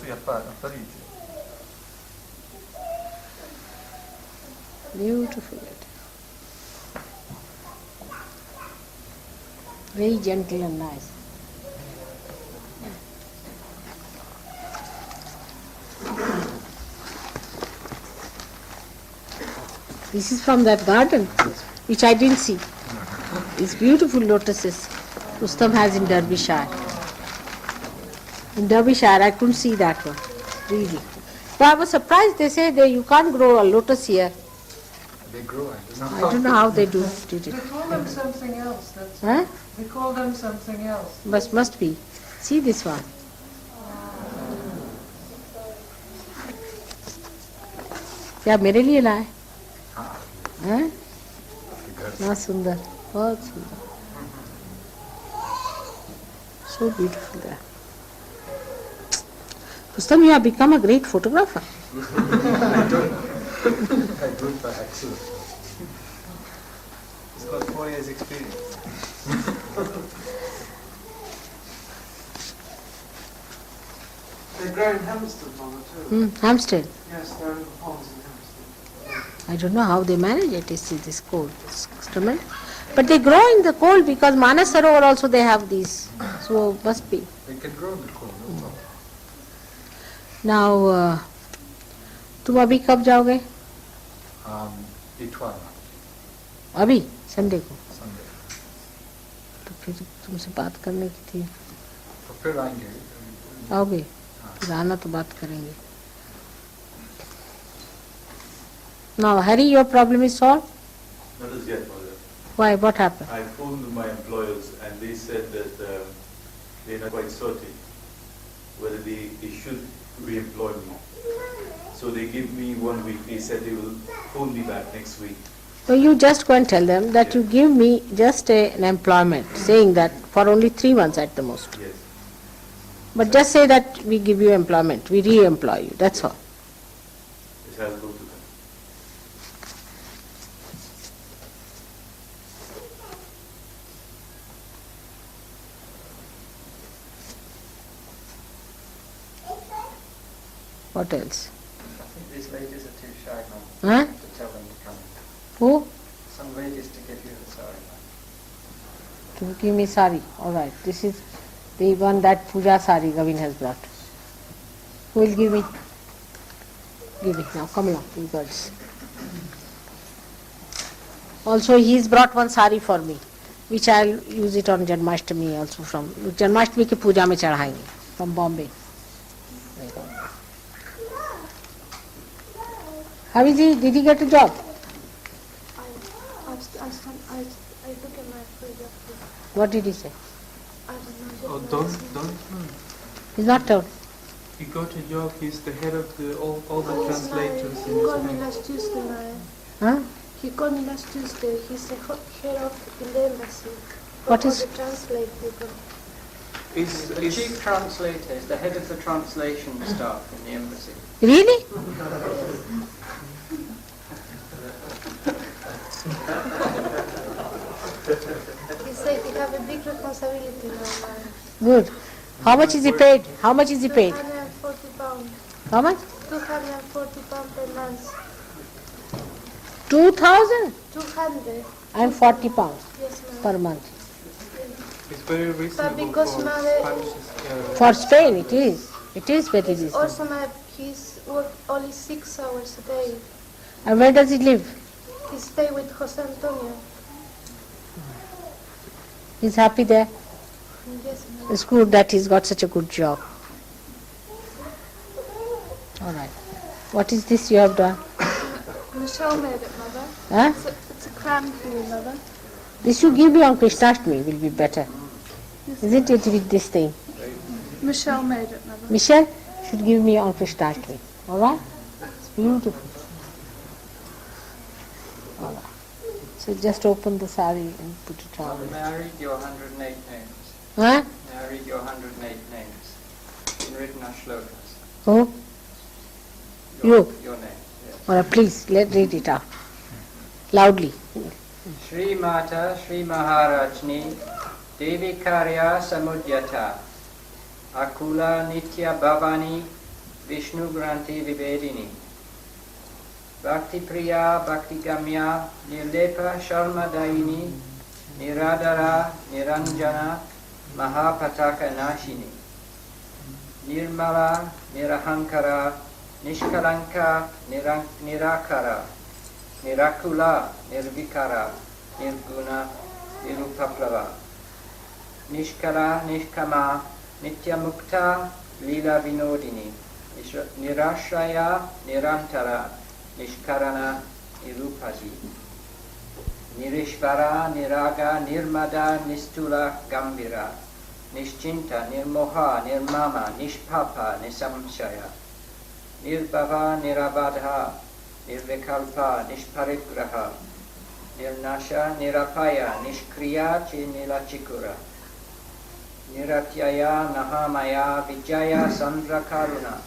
Sì, a Parigi. Beautiful. Very gentle and nice. This is from that garden, which I didn't see. These beautiful lotuses Rustam has in Derbyshire. In Derbyshire, I couldn't see that one, really. But I was surprised. They say you can't grow a lotus here. They grow. I don't know how they did it. They call them something else. That's Huh? They call them something else. Must be. See this one. क्या मेरे लिए लाए हैं? ना सुंदर, बहुत सुंदर. So beautiful there. Rustam, you have become a great photographer. I do it by accident. He's got 4 years experience. They grow in Hampstead, Mama, too. Hampstead. Yes, they're in ponds in Hampstead. I don't know how they manage it. You see this cold. It's tremendous. But they grow in the cold because Manas Sarovar also they have these. So must be. They can grow in the cold, no problem. Now, तुम अभी कब जाओगे? इतवार. अभी Sunday को. Sunday. तो फिर तुमसे बात करने की थी. तो फिर आएंगे. आओगे? फिर आना तो बात करेंगे. Now, Harry, your problem is solved? Not as yet, Mother. Why? What happened? I phoned my employers and they said that they're not quite certain whether they should re-employ me. So they give me 1 week. They said they will phone me back next week. So you just go and tell them that you give me just an employment, saying that for only 3 months at the most. Yes. But just say that we give you employment, we re-employ you, that's all. Yes, I'll go to them. What else? I think these ladies are too shy now. Huh? To tell them to come. Who? Some ladies to give you the sari. To give me sari. All right. This is the one that puja sari Gavin has brought. Who will give me? Give me. Now come along, you girls. Also he's brought one sari for me, which I'll use it on Janmashtami also from Janmashtami ki puja mein chadhayenge from Bombay. Haviji, did he get a job? I took him my free job. What did he say? I don't know. Oh, don't. He's not told. He got a job. He's the head of all the translators He in called me Spain. last Tuesday night. Huh? He called me last Tuesday. He's the head of in the embassy. What For is- the translate people. He's the chief translator. He's the head of the translation staff in the embassy. Really? He said he have a big responsibility now. Good. How much is he paid? How much is he paid? 240 pounds. How much? 240 pounds per month. 2,000 200. and 40 pounds Yes, ma'am. per month. It's very reasonable because for mother- Spanish. For Spain it is. It is very reasonable. Also, he's work only 6 hours a day. And where does he live? He stay with Jose Antonio. He's happy there. Yes, ma'am. It's good that he's got such a good job. All right. What is this you have done? Michelle made it, mother. Huh? It's a crown for you, mother. This you give me on Krishnashtami will be better. Isn't it with this thing? Michelle made it, mother. Michelle should give me on Krishnashtami. All right? It's beautiful. All right. So just open the sari and put it on. May I read your 108 names? Huh? May I read your 108 names in written shlokas? Who? You. Your name, yes. All right, please, let's read it out. Loudly. Shri Mata Shri Maharajni Devi Karya Samudyata Akula Nitya Bhavani Vishnu Granti Vivedini Bhakti Priya Bhakti Gamya Nilepa Sharma Daini Niradara Niranjana Mahapataka Nashini, Nirmala Nirahankara Nishkalanka Nirakara, Nirakula Nirvikara Nirguna Nirupaplava, Nishkala Nishkama Nityamukta Lila Vinodini, Nirashraya Nirantara Nishkarana Nirupati, Nirishvara Niraga Nirmada Nistula Gambira, Nischinta Nirmoha Nirmama Nishpapa Nisamshaya, Nirbhava Nirabadha Nirvikalpa Nishparigraha, Nirnasha Nirapaya Nishkriya Nilachikura, Niratyaya Nahamaya Vijaya Sandrakaruna,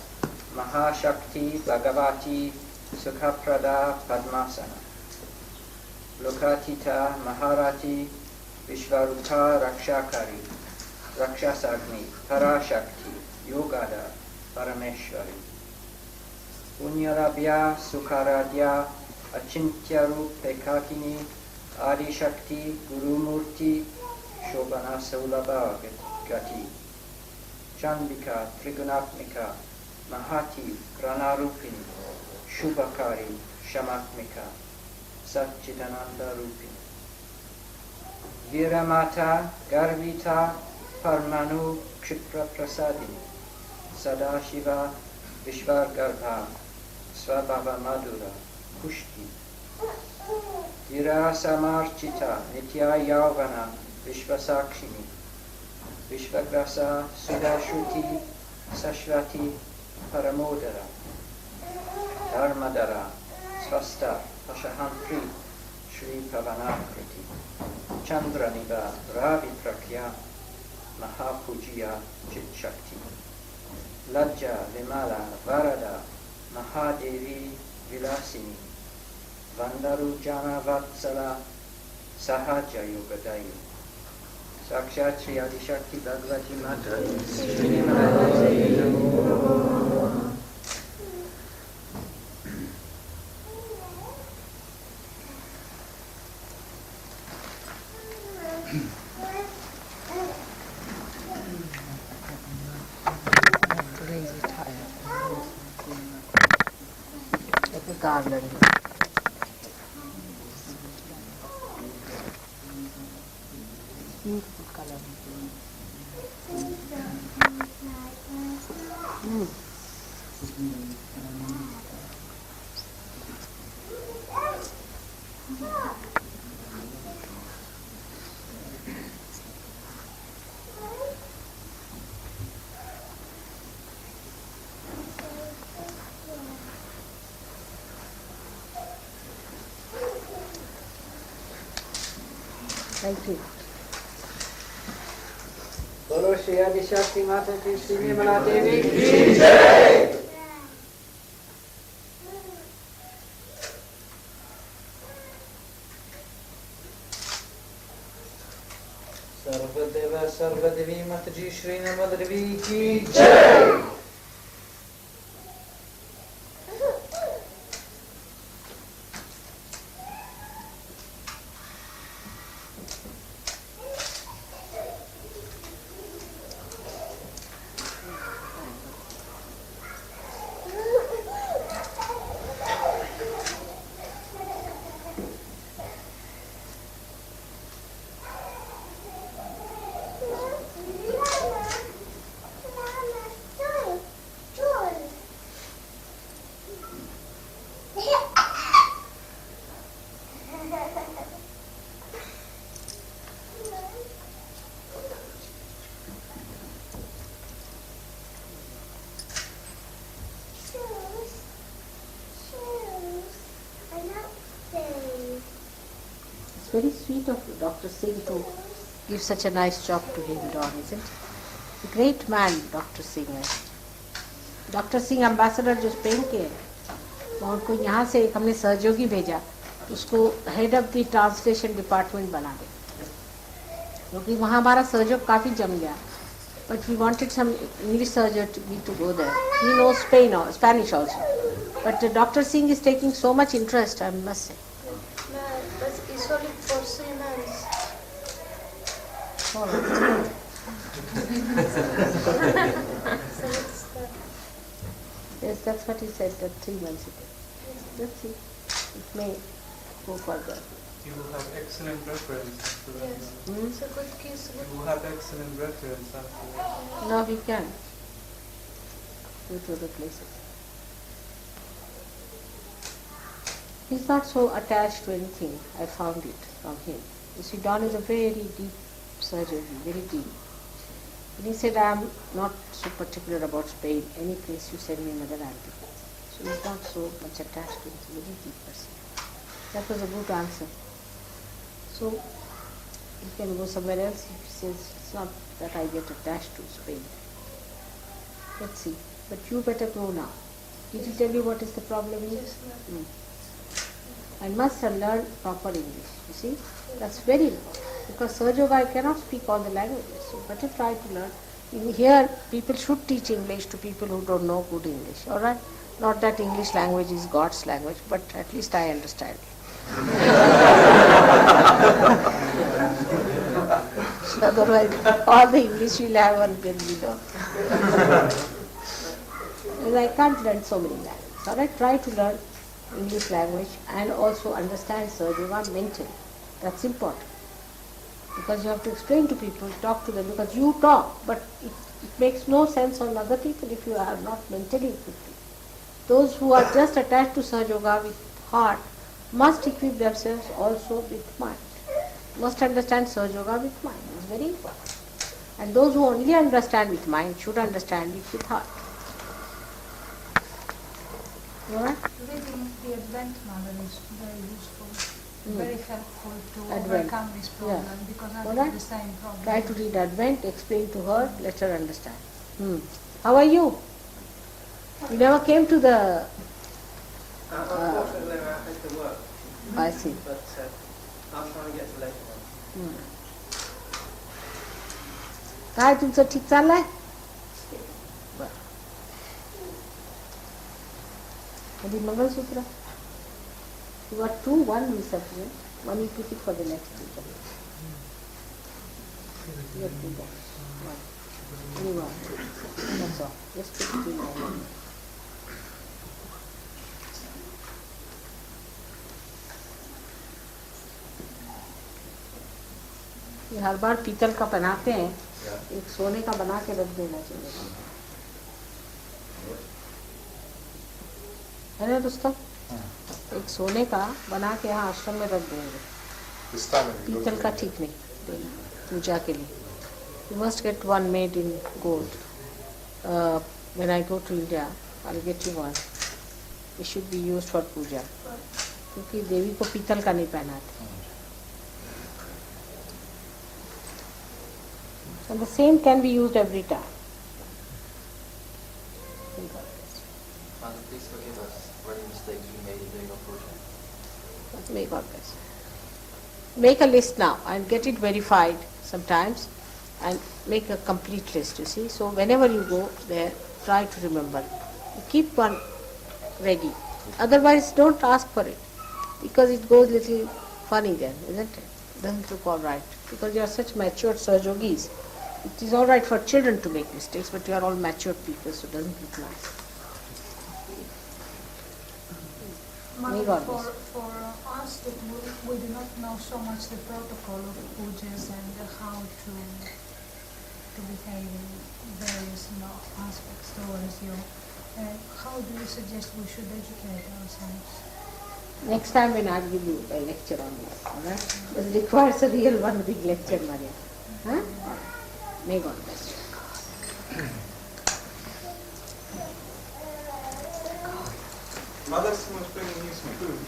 Mahashakti Bhagavati Sukhaprada Padmasana, Lokatita Maharati Vishvarupa Rakshakari, Rakshasagni Parashakti Yogada Parameshwari, Punyarabhya Sukharadhya Achintyaru Pekakini Adi Shakti Gurumurti Shobhana Saulabha Gati, Chandika Trigunatmika Mahati Pranarupini Shubhakari Shamatmika Satchitananda Rupini, Viramata Garvita Parmanu Kshipra Prasadini, Sadashiva Vishvargarbha Svabhava Madura Pushti, Virasamarchita Nitya Yauvana Vishvasakshini, Vishvagrasa Sudashruti Sashvati Paramodara, Dharmadara Svasta Pashahantri Shri Pavanakriti, Chandraniva Ravi Prakya Mahapujiya Chit Shakti, Lajja Vimala Varada Mahadevi Vilasini, Vandaru Jana Vatsala Sahaja Yoga India, Sakshat Shri Adi Shakti Bhagavati Mataji Nirmala Devi. Garland. Beautiful color. Thank you. Bolo Shri Adi Shakti Mataji Shri Nirmala Devi Ki Jai. Sarvadeva Sarvadevi Mataji Shri Nirmala Devi Ki Jai. Very sweet of Dr. Singh to give such a nice job to him, Don, isn't it? A great man, Dr. Singh है. Dr. Singh ambassador जो Spain के हैं, और उनको यहाँ से एक हमने सहयोगी भेजा, उसको head of the translation department बना दे, क्योंकि वहाँ हमारा सहयोग काफ़ी जम गया. But we wanted some English surgeon to go there. He knows Spanish also. But Dr. Singh is taking so much interest, I must say. But it's only for 3 months. All right. Yes, that's what he said that 3 months ago. Let's see. It may go further. You will have excellent reference after that. Yes. It's a good kiss. You will have excellent reference after that. Now we can go to other places. He's not so attached to anything. I found it from him. You see, Don is a very deep surgeon, very deep. And he said, I am not so particular about Spain. Any place you send me, Mother, I'll be. So he's not so much attached to it. He's a very deep person. That was a good answer. So he can go somewhere else. He says, it's not that I get attached to Spain. Let's see. But you better go now. Did he tell you what is the problem is? Yes, ma'am. I must have learned proper English. You see? That's very important. Because Sahaja Yoga, I cannot speak all the languages. So better try to learn. In here, people should teach English to people who don't know good English. All right? Not that English language is God's language, but at least I understand. Otherwise, all the English will have one will be know. Because I can't learn so many languages. All right? Try to learn English language and also understand Sahaja Yoga mentally. That's important. Because you have to explain to people, talk to them, because you talk, but it makes no sense on other people if you are not mentally equipped. Those who are just attached to Sahaja Yoga with heart must equip themselves also with mind. Must understand Sahaja Yoga with mind. It's very important. And those who only understand with mind should understand it with heart. All right? Reading the Advent Mother is very useful, very helpful to Advent. overcome this problem, because I All have right? the same problem. Try to read Advent, explain to her, let her understand. How are you? You never came to the... Unfortunately, I had to work. I see. But I'll try and get to later on. काय तुमचं ठीक चाललंय? कधी mangalsutra? You got 2, 1 we separate, 1 you keep it for the next people. You have 2 boxes. 1. Only 1. That's all. Just put it in one. ये हर बार पीतल का बनाते हैं, एक सोने का बना के रख देना चाहिए, है ना दोस्तों? एक सोने का बना के यहाँ आश्रम में रख देंगे, पीतल का ठीक नहीं देना पूजा के लिए. You must get one made in gold. When I go to India, I'll get you one. It should be used for puja. क्योंकि देवी को पीतल का नहीं पहनाते. And the same can be used every time. Father, please forgive us for any mistakes we made in doing our puja. May God bless. Make a list now and get it verified sometimes and make a complete list, you see. So whenever you go there, try to remember. You keep one ready. Otherwise, don't ask for it because it goes little funny then, isn't it? Doesn't look all right because you are such matured Sahaja Yogis. It is all right for children to make mistakes, but you are all matured people, so it doesn't look nice. May Mother, God bless. for us that we do not know so much the protocol of pujas and how to behave in various aspects towards you, how do you suggest we should educate ourselves? Next time when I give you a lecture on this, alright? It requires a real one big lecture, Maria. Huh? May God bless you. Mother was bringing you some food.